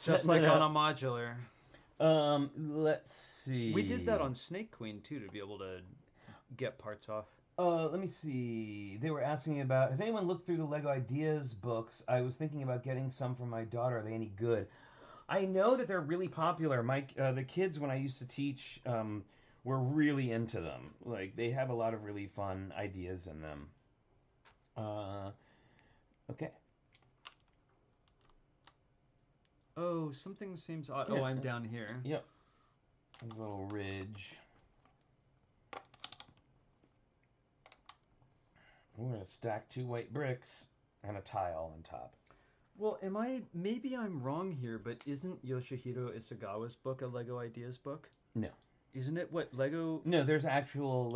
Just like on a modular. Let's see. We did that on Snake Queen too to be able to get parts off. Let me see. They were asking me about, has anyone looked through the Lego Ideas books? I was thinking about getting some for my daughter. Are they any good? I know that they're really popular. The kids, when I used to teach, were really into them. Like, they have a lot of really fun ideas in them. Okay. Oh, something seems odd. Yeah. Oh, I'm down here. Yep. There's a little ridge. We're going to stack 2 white bricks and a tile on top. Well, maybe I'm wrong here, but isn't Yoshihiro Isagawa's book a Lego Ideas book? No. Isn't it what Lego? No, there's actual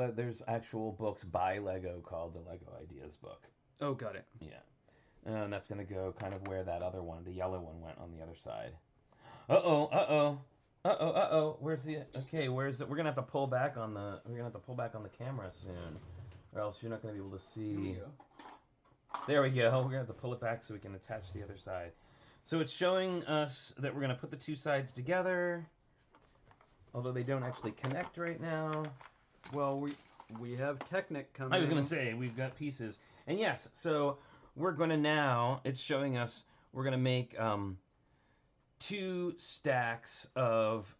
books by Lego called the Lego Ideas book. Oh, got it. Yeah. And that's going to go kind of where that other one, the yellow one, went on the other side. Where's the... Okay, where's it? We're going to have to pull back on the... We're going to have to pull back on the camera soon. Or else you're not going to be able to see... Here we go. There we go. We're going to have to pull it back so we can attach the other side. So it's showing us that we're going to put the 2 sides together. Although they don't actually connect right now. Well, we have Technic coming. I was going to say, we've got pieces. And yes, so we're going to now, it's showing us, we're going to make 2 stacks of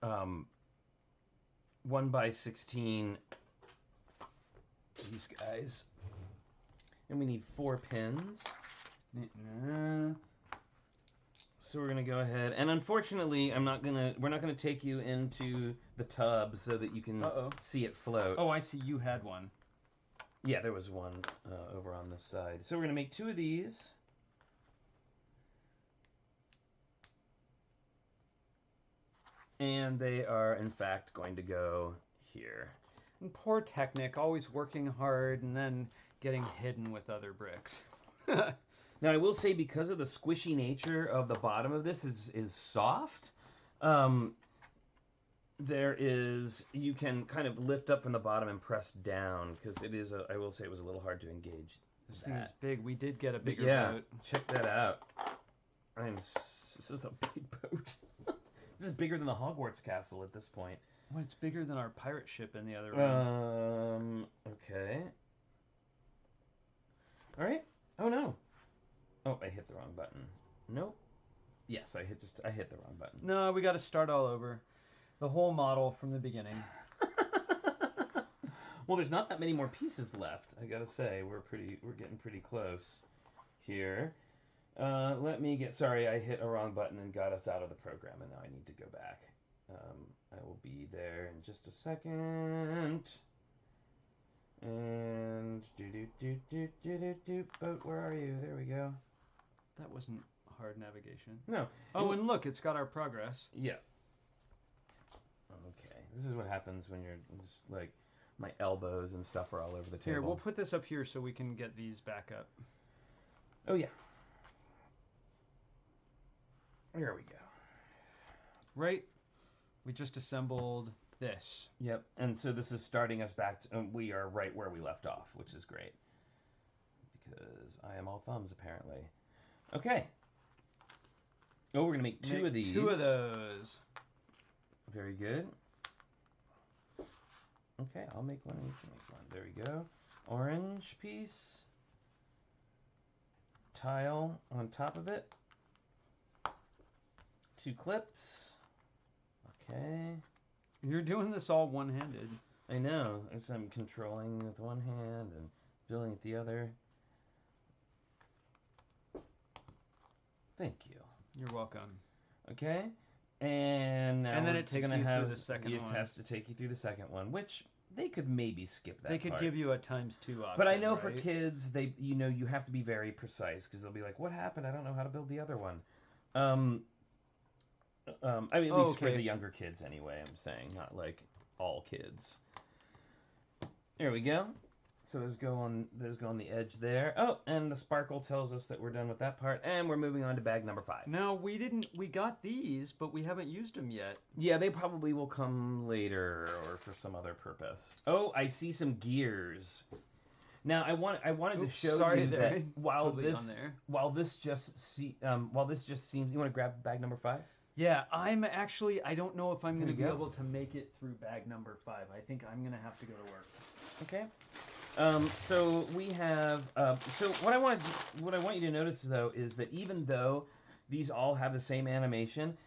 1x16 these guys. And we need 4 pins. So we're gonna go ahead, and unfortunately, we're not gonna take you into the tub so that you can see it float. Oh, I see. You had one. Yeah, there was one over on this side. So we're gonna make 2 of these. And they are, in fact, going to go here. And poor Technic, always working hard and then getting hidden with other bricks. Now, I will say, because of the squishy nature of the bottom of this is soft, you can kind of lift up from the bottom and press down, because it is, I will say it was a little hard to engage. This thing is big. We did get a bigger boat. Check that out. This is a big boat. This is bigger than the Hogwarts Castle at this point. Well, it's bigger than our pirate ship in the other room. Okay. All right. Oh, no. Oh, I hit the wrong button. Nope. Yes, I hit the wrong button. No, we got to start all over. The whole model from the beginning. Well, there's not that many more pieces left. I gotta say, we're getting pretty close here. Sorry, I hit a wrong button and got us out of the program, and now I need to go back. I will be there in just a second. And boat, where are you? There we go. That wasn't hard navigation. No. Oh, and look, it's got our progress. Yeah. Okay. This is what happens when you're just like, my elbows and stuff are all over the table. Here, we'll put this up here so we can get these back up. Oh, yeah. There we go. Right? We just assembled this. Yep. And so this is starting us back to, we are right where we left off, which is great. Because I am all thumbs, apparently. Okay. Oh, we're going to make 2 of these. 2 of those. Very good. Okay, I'll make one. You can make one. There we go. Orange piece. Tile on top of it. 2 clips. Okay. You're doing this all one-handed. I know. As I'm controlling with one hand and building with the other. Thank you. You're welcome. Okay. And now then it takes you through the second one. It has to take you through the second one, which they could maybe skip that. They could give you a x2 option. But I know right? for kids, you have to be very precise, because they'll be like, "What happened? I don't know how to build the other one." I mean, at least for the younger kids, anyway. I'm saying, not like all kids. There we go. So those go on the edge there. Oh, and the sparkle tells us that we're done with that part, and we're moving on to bag number 5. Now we got these, but we haven't used them yet. Yeah, they probably will come later or for some other purpose. Oh, I see some gears. Now I wanted to show you that while this just seems, you want to grab bag number 5? Yeah, I don't know if I'm going to be able to make it through bag number 5. I think I'm going to have to go to work. Okay. So we have. So what I want you to notice though is that even though these all have the same animation,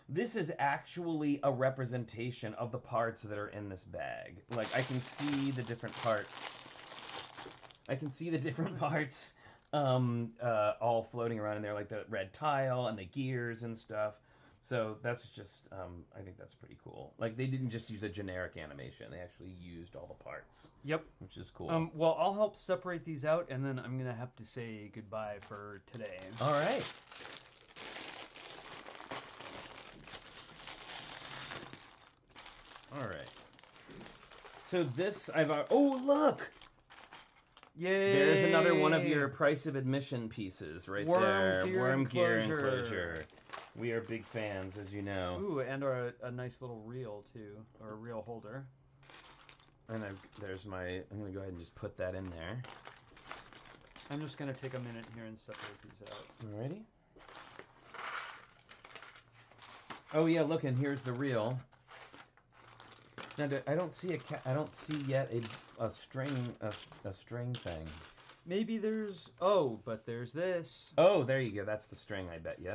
this is actually a representation of the parts that are in this bag. Like I can see the different parts. All floating around in there, like the red tile and the gears and stuff. So that's just, I think that's pretty cool. Like, they didn't just use a generic animation. They actually used all the parts. Yep. Which is cool. Well, I'll help separate these out, and then I'm going to have to say goodbye for today. All right. All right. So this, oh, look! Yay! There's another one of your price of admission pieces right there. Worm gear enclosure. We are big fans, as you know. Ooh, and a nice little reel, too. Or a reel holder. And I'm going to go ahead and just put that in there. I'm just going to take a minute here and separate these out. Alrighty. Oh, yeah, look, and here's the reel. Now, I don't see yet a string thing. Maybe there's... Oh, but there's this. Oh, there you go. That's the string, I bet you.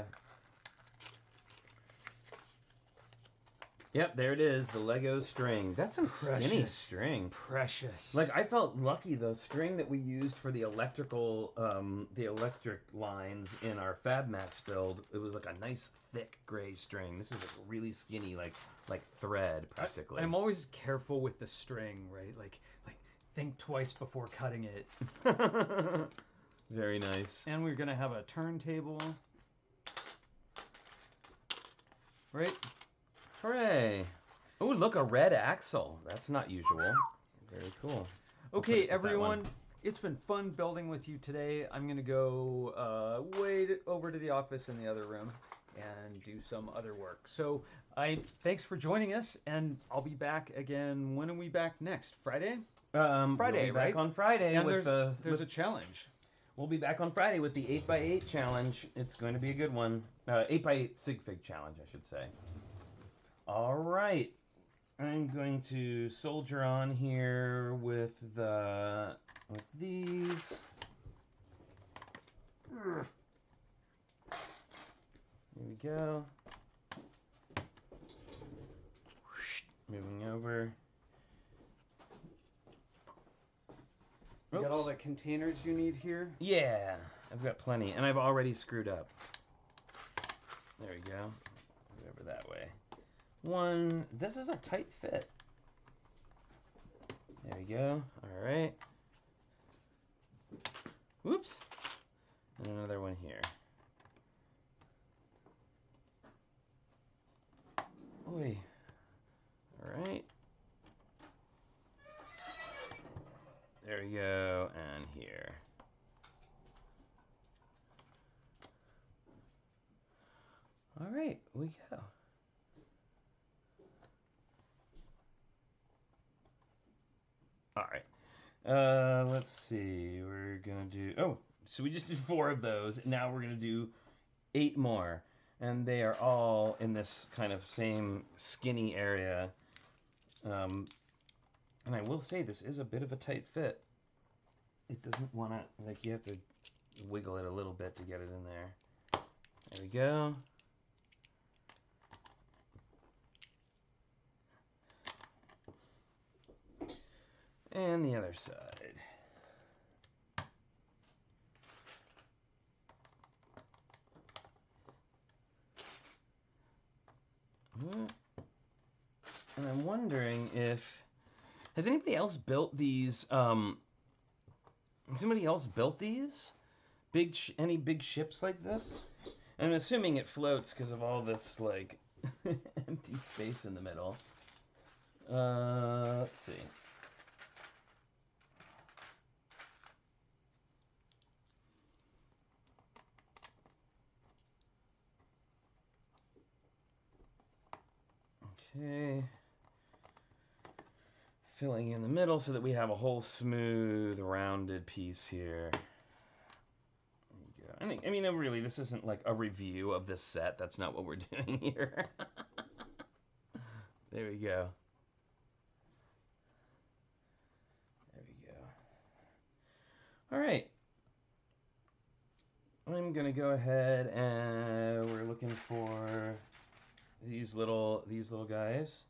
Yep, there it is, the Lego string. That's some skinny string. Precious. Like, I felt lucky, the string that we used for the electric lines in our FabMax build, it was like a nice, thick gray string. This is like really skinny, like thread, practically. I'm always careful with the string, right? Like think twice before cutting it. Very nice. And we're going to have a turntable. Right? Hooray! Oh, look, a red axle. That's not usual. Very cool. Okay, everyone, it's been fun building with you today. I'm going to go way over to the office in the other room and do some other work. So, thanks for joining us, and I'll be back again. When are we back next? Friday? Friday, we'll be back right? on Friday. And with there's a challenge. We'll be back on Friday with the 8x8 challenge. It's going to be a good one. 8x8 sig fig challenge, I should say. All right, I'm going to soldier on here with these. Here we go. Moving over. You got all the containers you need here? Yeah, I've got plenty, and I've already screwed up. There we go. Move over that way. This is a tight fit. There we go. All right. Whoops. And another one here. Oy. All right. There we go. And here. All right. We go. All right, let's see, we're gonna do, so we just did 4 of those, and now we're gonna do 8 more, and they are all in this kind of same skinny area, and I will say this is a bit of a tight fit. It doesn't want to, like, you have to wiggle it a little bit to get it in there. There we go. And the other side. And I'm wondering has anybody else built these, has somebody else built these? Any big ships like this? And I'm assuming it floats because of all this, like, empty space in the middle. Let's see. filling in the middle so that we have a whole smooth, rounded piece here. There you go. I mean, really, this isn't like a review of this set. That's not what we're doing here. There we go. There we go. All right. I'm gonna go ahead and we're looking for these little guys.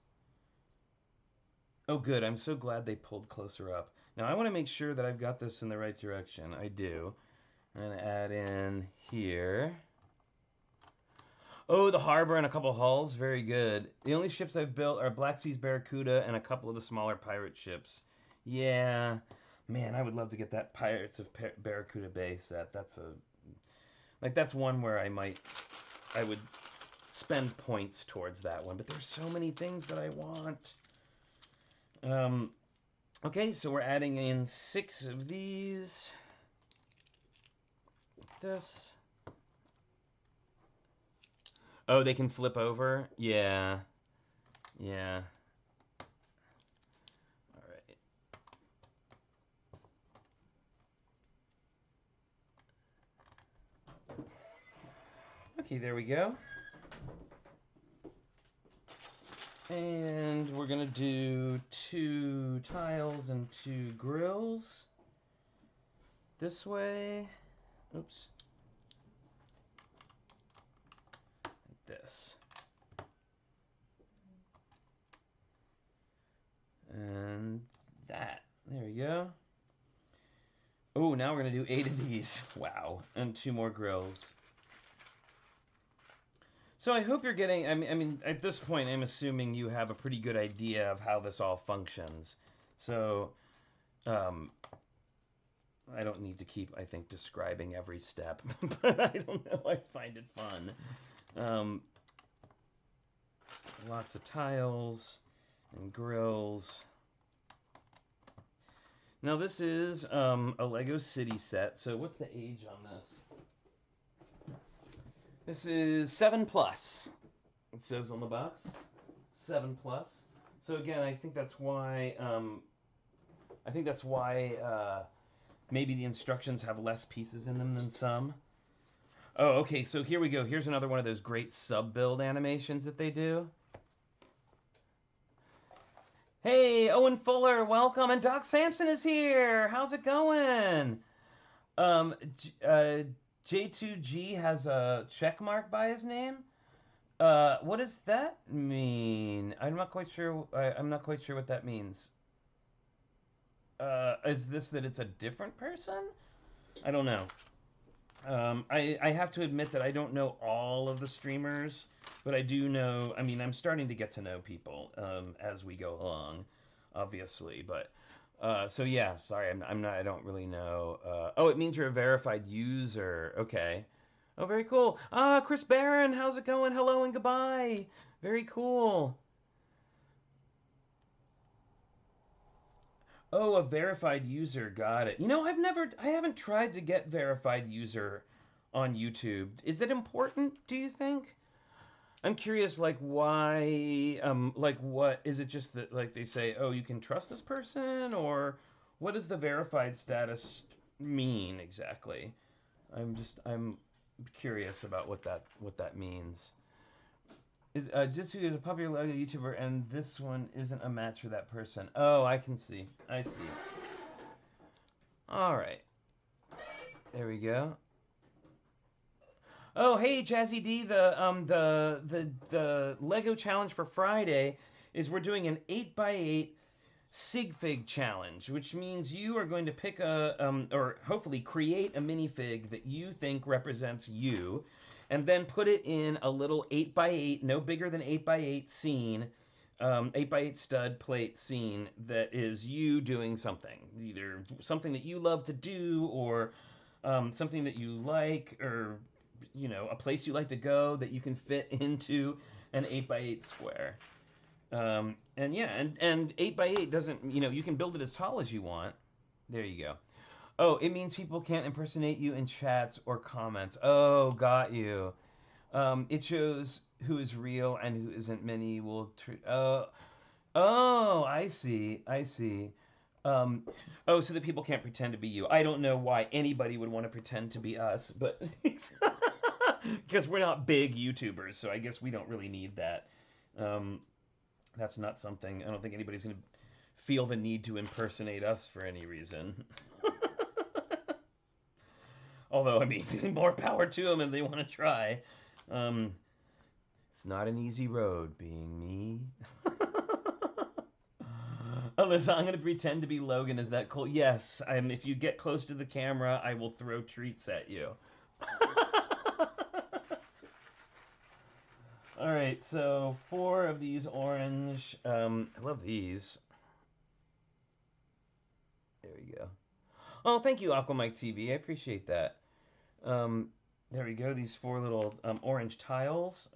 Oh, good. I'm so glad they pulled closer up. Now I want to make sure that I've got this in the right direction. I do. I'm gonna add in here. Oh, the harbor and a couple hulls. Very good. The only ships I've built are Black Sea's Barracuda and a couple of the smaller pirate ships. Yeah, man, I would love to get that Pirates of Barracuda Bay set. That's one where I would spend points towards that one. But there's so many things that I want. Okay, so we're adding in 6 of these. Like this. Oh, they can flip over? Yeah. Yeah. All right. Okay, there we go. And we're gonna do 2 tiles and 2 grills. This way. Oops. Like this. And that. There we go. Oh, now we're gonna do 8 of these. Wow. And 2 more grills. So I hope you're getting, I mean, at this point, I'm assuming you have a pretty good idea of how this all functions. So, I don't need to keep, I think, describing every step, but I don't know, I find it fun. Lots of tiles and grills. Now this is a Lego City set, so what's the age on this? This is 7+. It says on the box, 7+. So again, I think that's why. Maybe the instructions have less pieces in them than some. Oh, okay. So here we go. Here's another one of those great sub-build animations that they do. Hey, Owen Fuller, welcome, and Doc Sampson is here. How's it going? J2G has a check mark by his name. What does that mean? I'm not quite sure. I'm not quite sure what that means. Is this that it's a different person? I don't know. I have to admit that I don't know all of the streamers, but I do know. I mean, I'm starting to get to know people as we go along, obviously. But so yeah, sorry, I'm not. I don't really know. Oh, it means you're a verified user. Okay. Oh, very cool. Chris Barron, how's it going? Hello and goodbye. Very cool. Oh, a verified user. Got it. You know, I haven't tried to get verified user on YouTube. Is it important, do you think? I'm curious, like, why, like, what, is it just that, like, they say, oh, you can trust this person, or what does the verified status mean, exactly? I'm curious about what that means. Just who is a popular Lego YouTuber, and this one isn't a match for that person. Oh, I can see. I see. All right. There we go. Oh, hey, Jazzy D. The Lego challenge for Friday is we're doing an 8x8 sig fig challenge, which means you are going to pick or hopefully create a minifig that you think represents you, and then put it in a little 8x8, no bigger than 8x8 scene, 8x8 stud plate scene that is you doing something. Either something that you love to do, or something that you like, or, you know, a place you like to go that you can fit into an 8x8 square. And yeah, and 8x8 doesn't, you know, you can build it as tall as you want. There you go. Oh, it means people can't impersonate you in chats or comments. Oh, got you. It shows who is real and who isn't. Many will Oh, I see. I see. Oh, so that people can't pretend to be you. I don't know why anybody would want to pretend to be us, but because we're not big YouTubers, so I guess we don't really need that. Um, that's not something. I don't think anybody's going to feel the need to impersonate us for any reason. Although, I mean, more power to them if they want to try. It's not an easy road being me. Alyssa, I'm going to pretend to be Logan. Is that cool? Yes. If you get close to the camera, I will throw treats at you. All right, so 4 of these orange. I love these. There we go. Oh, thank you, Aquamike TV. I appreciate that. There we go. These 4 little orange tiles,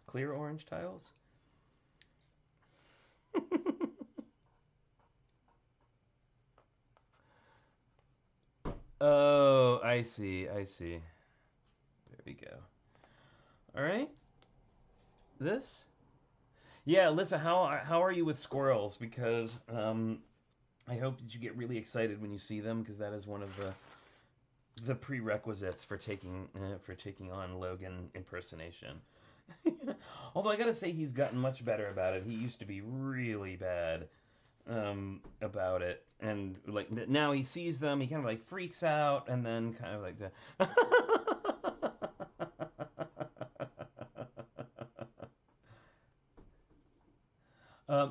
clear orange tiles. Oh, I see. I see. There we go. All right. This? Yeah, Alyssa, how are you with squirrels? Because I hope that you get really excited when you see them, because that is one of the prerequisites for taking on Logan impersonation. Although I gotta say he's gotten much better about it. He used to be really bad about it, and like now he sees them, he kind of like freaks out, and then kind of like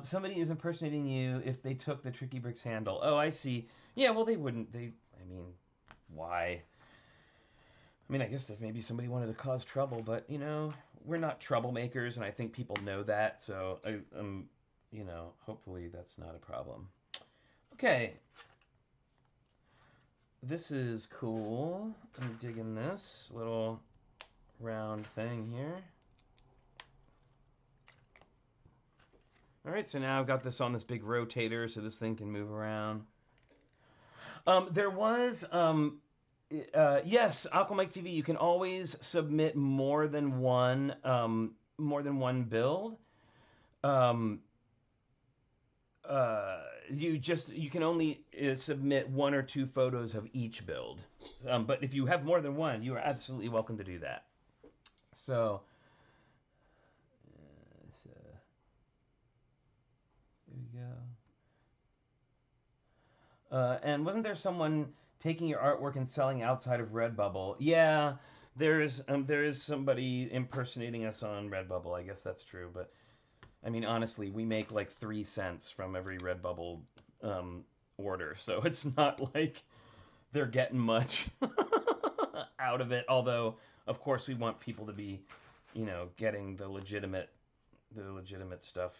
somebody is impersonating you if they took the TrickyBricks handle. Oh, I see. Yeah, well, they wouldn't. I mean, why? I mean, I guess if maybe somebody wanted to cause trouble, but, you know, we're not troublemakers, and I think people know that, so, you know, hopefully that's not a problem. Okay. This is cool. I'm digging this little round thing here. All right, so now I've got this on this big rotator, so this thing can move around. There was, yes, Aquamike TV, you can always submit more than one build. You can only submit 1 or 2 photos of each build. But if you have more than one, you are absolutely welcome to do that. So, there we go. And wasn't there someone taking your artwork and selling outside of Redbubble? Yeah, there is somebody impersonating us on Redbubble. I guess that's true, but I mean, honestly, we make like 3 cents from every Redbubble order, so it's not like they're getting much out of it. Although, of course, we want people to be, you know, getting the legitimate stuff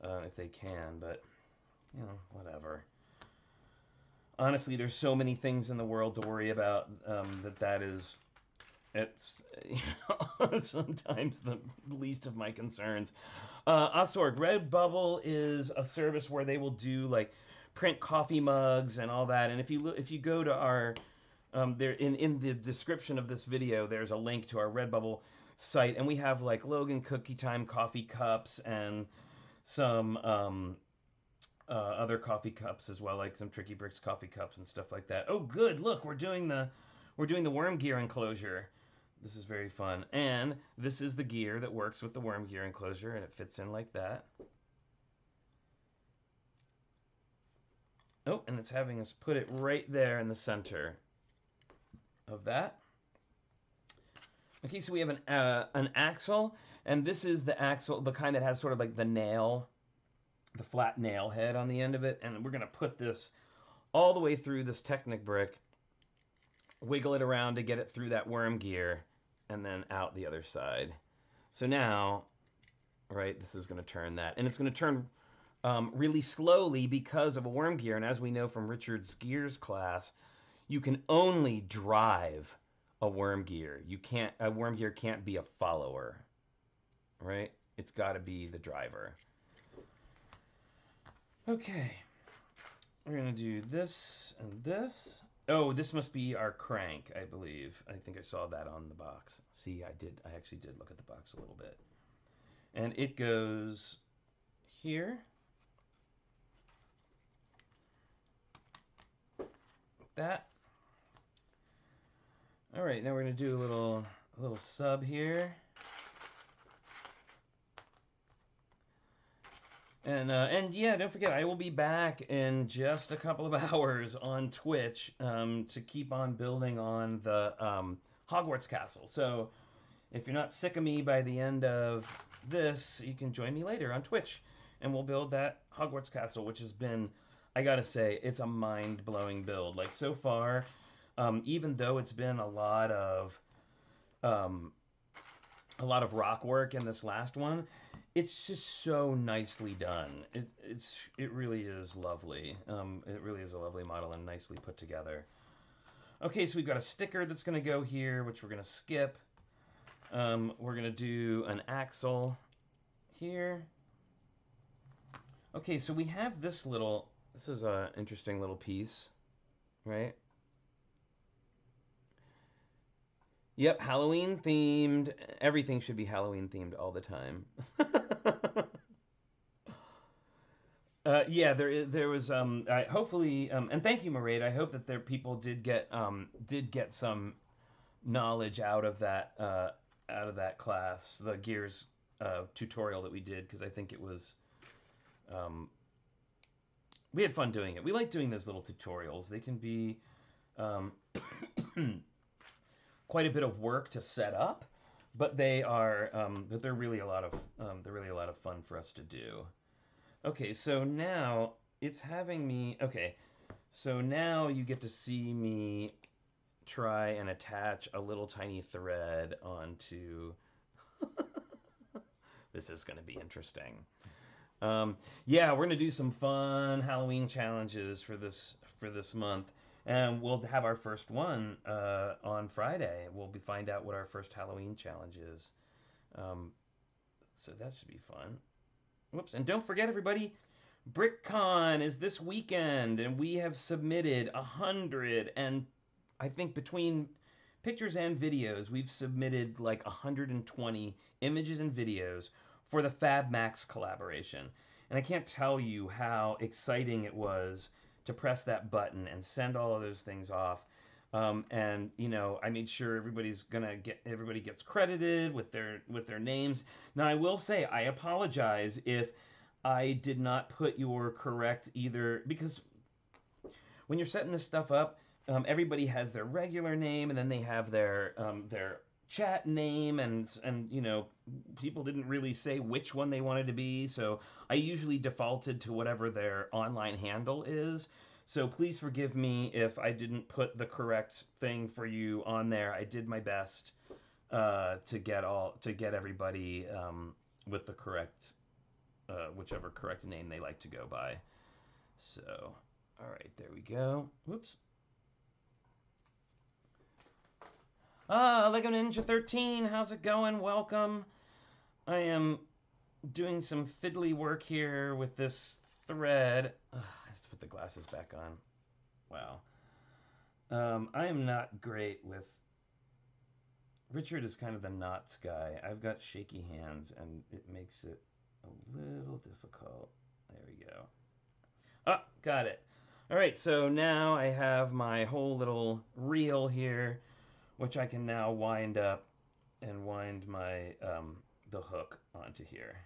if they can. But you know, whatever. Honestly, there's so many things in the world to worry about it's you know, sometimes the least of my concerns. Osorg, Redbubble is a service where they will do like print coffee mugs and all that. And if you go to our there in the description of this video, there's a link to our Redbubble site, and we have like Logan Cookie Time coffee cups and some other coffee cups as well, like some TrickyBricks coffee cups and stuff like that. Oh, good! Look, we're doing the worm gear enclosure. This is very fun, and this is the gear that works with the worm gear enclosure, and it fits in like that. Oh, and it's having us put it right there in the center of that. Okay, so we have an axle, and this is the axle, the kind that has sort of like the nail, the flat nail head on the end of it, and we're going to put this all the way through this Technic brick, wiggle it around to get it through that worm gear, and then out the other side. So now, right, this is going to turn that, and it's going to turn really slowly because of a worm gear, and as we know from Richard's gears class, you can only drive a worm gear. A worm gear can't be a follower, right? It's got to be the driver. Okay, we're gonna do this and this. Oh, this must be our crank, I believe. I think I saw that on the box. See, I actually did look at the box a little bit. And it goes here. That. All right, now we're gonna do a little sub here. And yeah, don't forget, I will be back in just a couple of hours on Twitch to keep on building on the Hogwarts Castle. So if you're not sick of me by the end of this, you can join me later on Twitch, and we'll build that Hogwarts Castle, which has been, I gotta say, it's a mind-blowing build. Like, so far, even though it's been a lot of rock work in this last one, it's just so nicely done. It really is lovely. It really is a lovely model and nicely put together. Okay, so we've got a sticker that's going to go here, which we're going to skip. We're going to do an axle here. Okay, so we have this is an interesting little piece, right? Yep, Halloween themed. Everything should be Halloween themed all the time. Yeah, there was hopefully and thank you, Maraid. I hope that people did get some knowledge out of that class, the Gears tutorial that we did, because I think it was we had fun doing it. We like doing those little tutorials. They can be quite a bit of work to set up, but they're really a lot of fun for us to do. Okay, so now it's having me. Okay, so now you get to see me try and attach a little tiny thread onto. This is going to be interesting. Yeah, we're going to do some fun Halloween challenges for this month. And we'll have our first one on Friday. We'll find out what our first Halloween challenge is. So that should be fun. Whoops. And don't forget, everybody, BrickCon is this weekend. And we have submitted 100, and I think between pictures and videos, we've submitted like 120 images and videos for the Fab Max collaboration. And I can't tell you how exciting it was to press that button and send all of those things off. And I made sure everybody gets credited with their names. Now I will say, I apologize if I did not put your correct either, because when you're setting this stuff up, everybody has their regular name, and then they have their chat name, and people didn't really say which one they wanted to be, so I usually defaulted to whatever their online handle is. So please forgive me if I didn't put the correct thing for you on there. I did my best to get everybody with the correct whichever correct name they like to go by. So, all right, there we go. Whoops. Lego Ninja 13, how's it going? Welcome. I am doing some fiddly work here with this thread. I have to put the glasses back on. Wow. I am not great with... Richard is kind of the knots guy. I've got shaky hands, and it makes it a little difficult. There we go. Ah, got it. All right, so now I have my whole little reel here, which I can now wind up and wind my the hook onto here.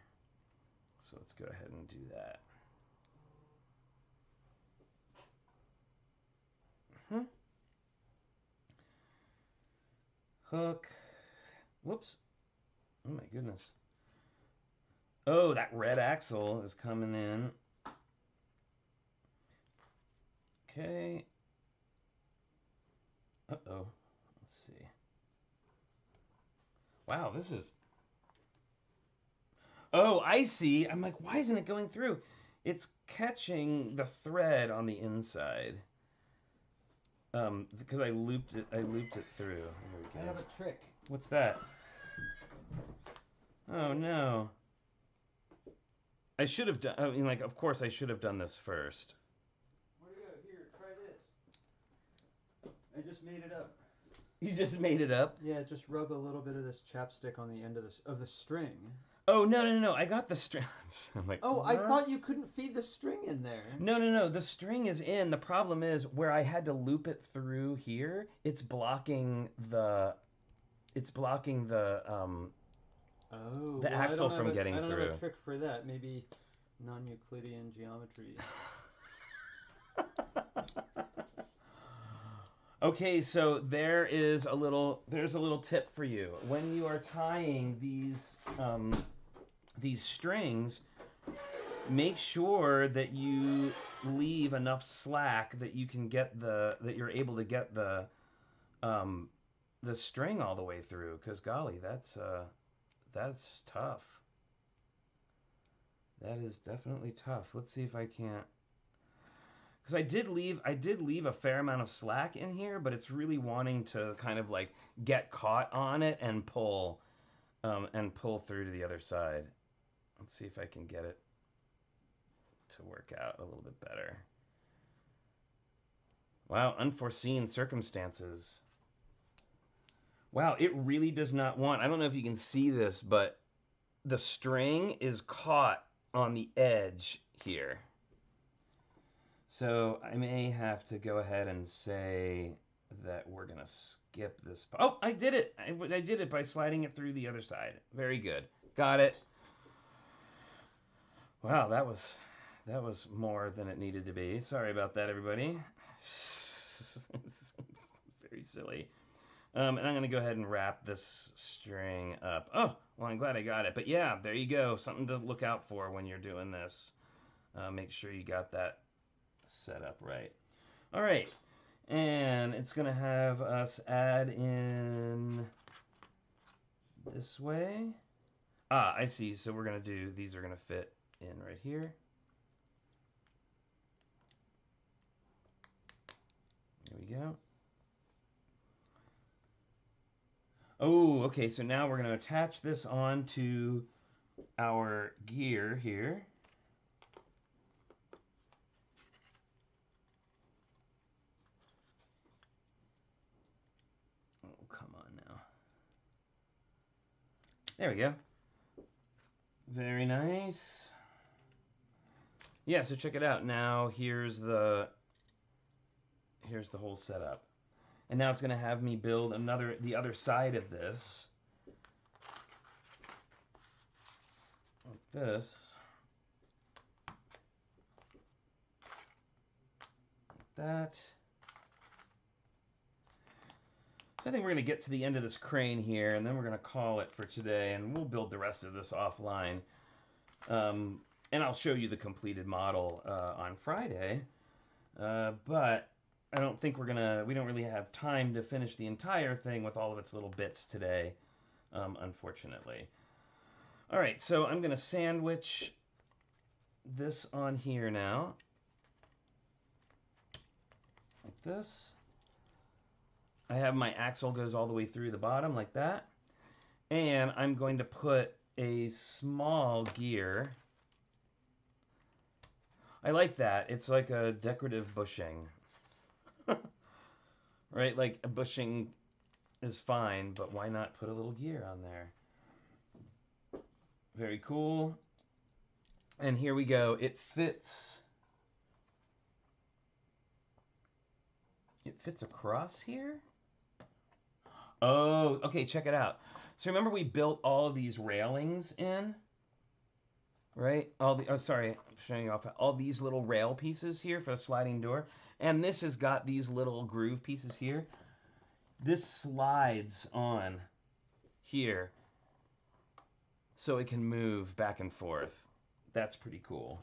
So let's go ahead and do that. Hook. Whoops. Oh my goodness. Oh, that red axle is coming in. Okay. Uh-oh. Let's see. Wow, this is... Oh, I see. I'm like, why isn't it going through? It's catching the thread on the inside. Because I looped it through. Here we go. I have a trick. What's that? Oh no. I should have done, I mean, like, of course I should have done this first. Where'd it go? Here, try this. I just made it up. You just made it up? Yeah, just rub a little bit of this chapstick on the end of the string. Oh, no. I got the string. I'm like, oh, I thought you couldn't feed the string in there. No. The string is in. The problem is where I had to loop it through here, it's blocking the Oh, the axle from getting I don't through. have a trick for that. Maybe non-Euclidean geometry. Okay, so there's a little tip for you. When you are tying these strings, make sure that you leave enough slack that you can get that you're able to get the string all the way through. Because golly, that's tough. That is definitely tough. Let's see if I can't. Because I did leave a fair amount of slack in here, but it's really wanting to kind of like get caught on it and pull through to the other side. Let's see if I can get it to work out a little bit better. Wow, unforeseen circumstances. Wow, it really does not want. I don't know if you can see this, but the string is caught on the edge here. So I may have to go ahead and say that we're going to skip this. Oh, I did it. I did it by sliding it through the other side. Very good. Got it. Wow, that was more than it needed to be. Sorry about that, everybody. Very silly. And I'm going to go ahead and wrap this string up. Oh, well, I'm glad I got it. But yeah, there you go. Something to look out for when you're doing this. Make sure you got that set up right. All right. And it's going to have us add in this way. Ah, I see. So we're going to do, these are going to fit in right here. There we go. Oh, okay, so now we're going to attach this onto our gear here. Oh, come on now. There we go. Very nice. Yeah, so check it out. Now here's the whole setup. And now it's going to have me build the other side of this. Like this. Like that. So I think we're going to get to the end of this crane here, and then we're going to call it for today, and we'll build the rest of this offline. And I'll show you the completed model on Friday. But I don't think we don't really have time to finish the entire thing with all of its little bits today, unfortunately. All right, so I'm going to sandwich this on here now. Like this. I have my axle goes all the way through the bottom like that. And I'm going to put a small gear. I like that. It's like a decorative bushing. Right, like a bushing is fine, but why not put a little gear on there? Very cool. And here we go. It fits. It fits across here? Oh, okay, check it out. So remember we built all of these railings in? Right? Sorry, I'm showing you off. All these little rail pieces here for the sliding door. And this has got these little groove pieces here. This slides on here so it can move back and forth. That's pretty cool.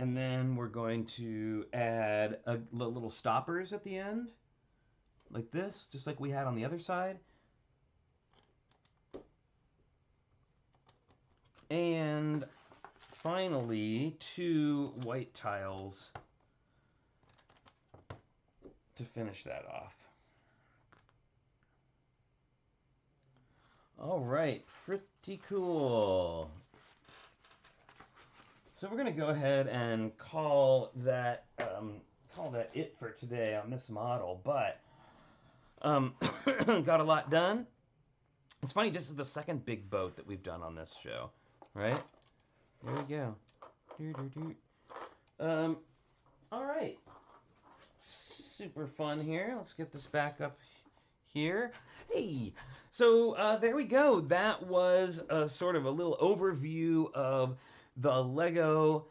And then we're going to add little stoppers at the end, like this, just like we had on the other side. And finally, 2 white tiles to finish that off. All right, pretty cool. So we're going to go ahead and call that it for today on this model, but got a lot done. It's funny, this is the second big boat that we've done on this show, right? There we go. All right. Super fun here. Let's get this back up here. Hey, so there we go. That was a sort of a little overview of the Lego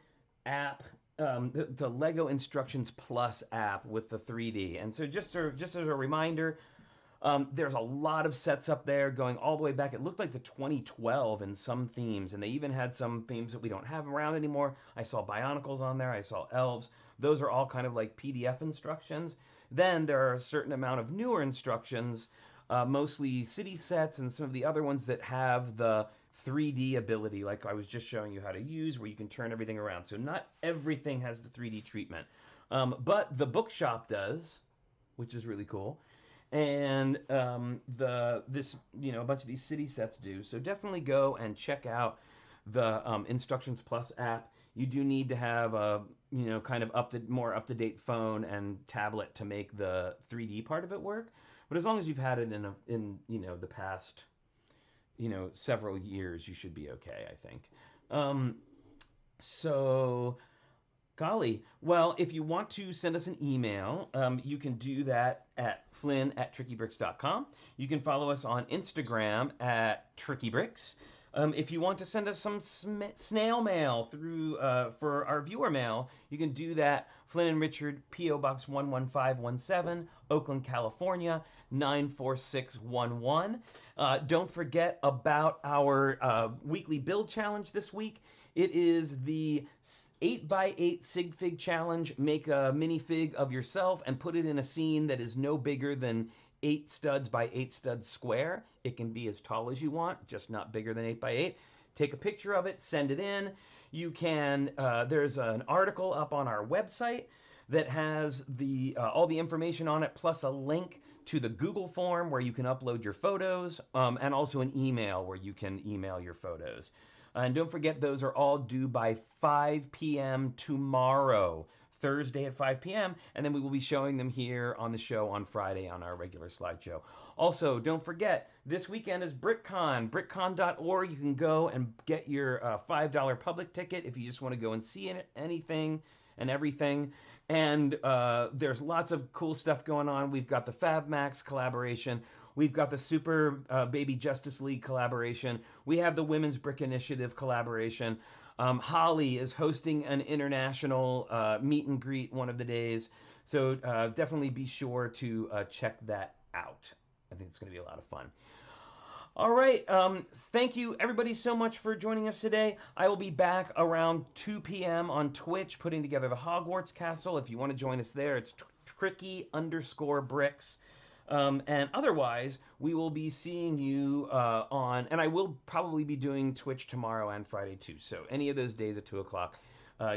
app, the Lego Instructions Plus app with the 3D. And so just as a reminder, there's a lot of sets up there going all the way back. It looked like to 2012 in some themes, and they even had some themes that we don't have around anymore. I saw Bionicles on there. I saw elves. Those are all kind of like PDF instructions. Then there are a certain amount of newer instructions, mostly city sets and some of the other ones that have the 3D ability, like I was just showing you how to use, where you can turn everything around. So not everything has the 3D treatment, but the bookshop does, which is really cool. And a bunch of these city sets do. So definitely go and check out the Instructions Plus app. You do need to have a kind of more up to date phone and tablet to make the 3D part of it work. But as long as you've had it in the past several years, you should be okay, I think. So. Golly. Well, if you want to send us an email, you can do that at flynn@trickybricks.com. You can follow us on Instagram at TrickyBricks. If you want to send us some snail mail through for our viewer mail, you can do that. Flynn and Richard, P.O. Box 11517, Oakland, California, 94611. Don't forget about our weekly build challenge this week. It is the 8x8 sig fig challenge. Make a minifig of yourself and put it in a scene that is no bigger than 8 studs by 8 studs square. It can be as tall as you want, just not bigger than 8x8. Take a picture of it, send it in. You can, there's an article up on our website that has all the information on it, plus a link to the Google form where you can upload your photos, and also an email where you can email your photos. And don't forget, those are all due by 5 p.m. tomorrow, Thursday at 5 p.m. And then we will be showing them here on the show on Friday on our regular slideshow. Also, don't forget, this weekend is BrickCon, brickcon.org. You can go and get your $5 public ticket if you just want to go and see anything and everything. And there's lots of cool stuff going on. We've got the Fab Max collaboration. We've got the Super Baby Justice League collaboration. We have the Women's Brick Initiative collaboration. Holly is hosting an international meet and greet one of the days. So definitely be sure to check that out. I think it's going to be a lot of fun. All right. Thank you, everybody, so much for joining us today. I will be back around 2 p.m. on Twitch putting together the Hogwarts Castle. If you want to join us there, it's Tricky_Bricks. And otherwise, we will be seeing you and I will probably be doing Twitch tomorrow and Friday too. So any of those days at 2 o'clock,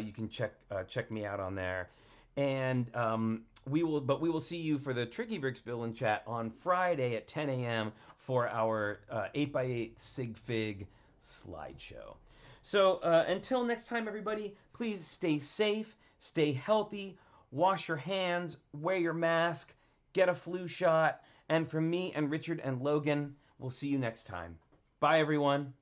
you can check me out on there. And we will see you for the TrickyBricks Bill and Chat on Friday at 10 a.m. for our 8x8 sig fig slideshow. So until next time, everybody, please stay safe, stay healthy, wash your hands, wear your mask, get a flu shot, and from me and Richard and Logan, we'll see you next time. Bye, everyone.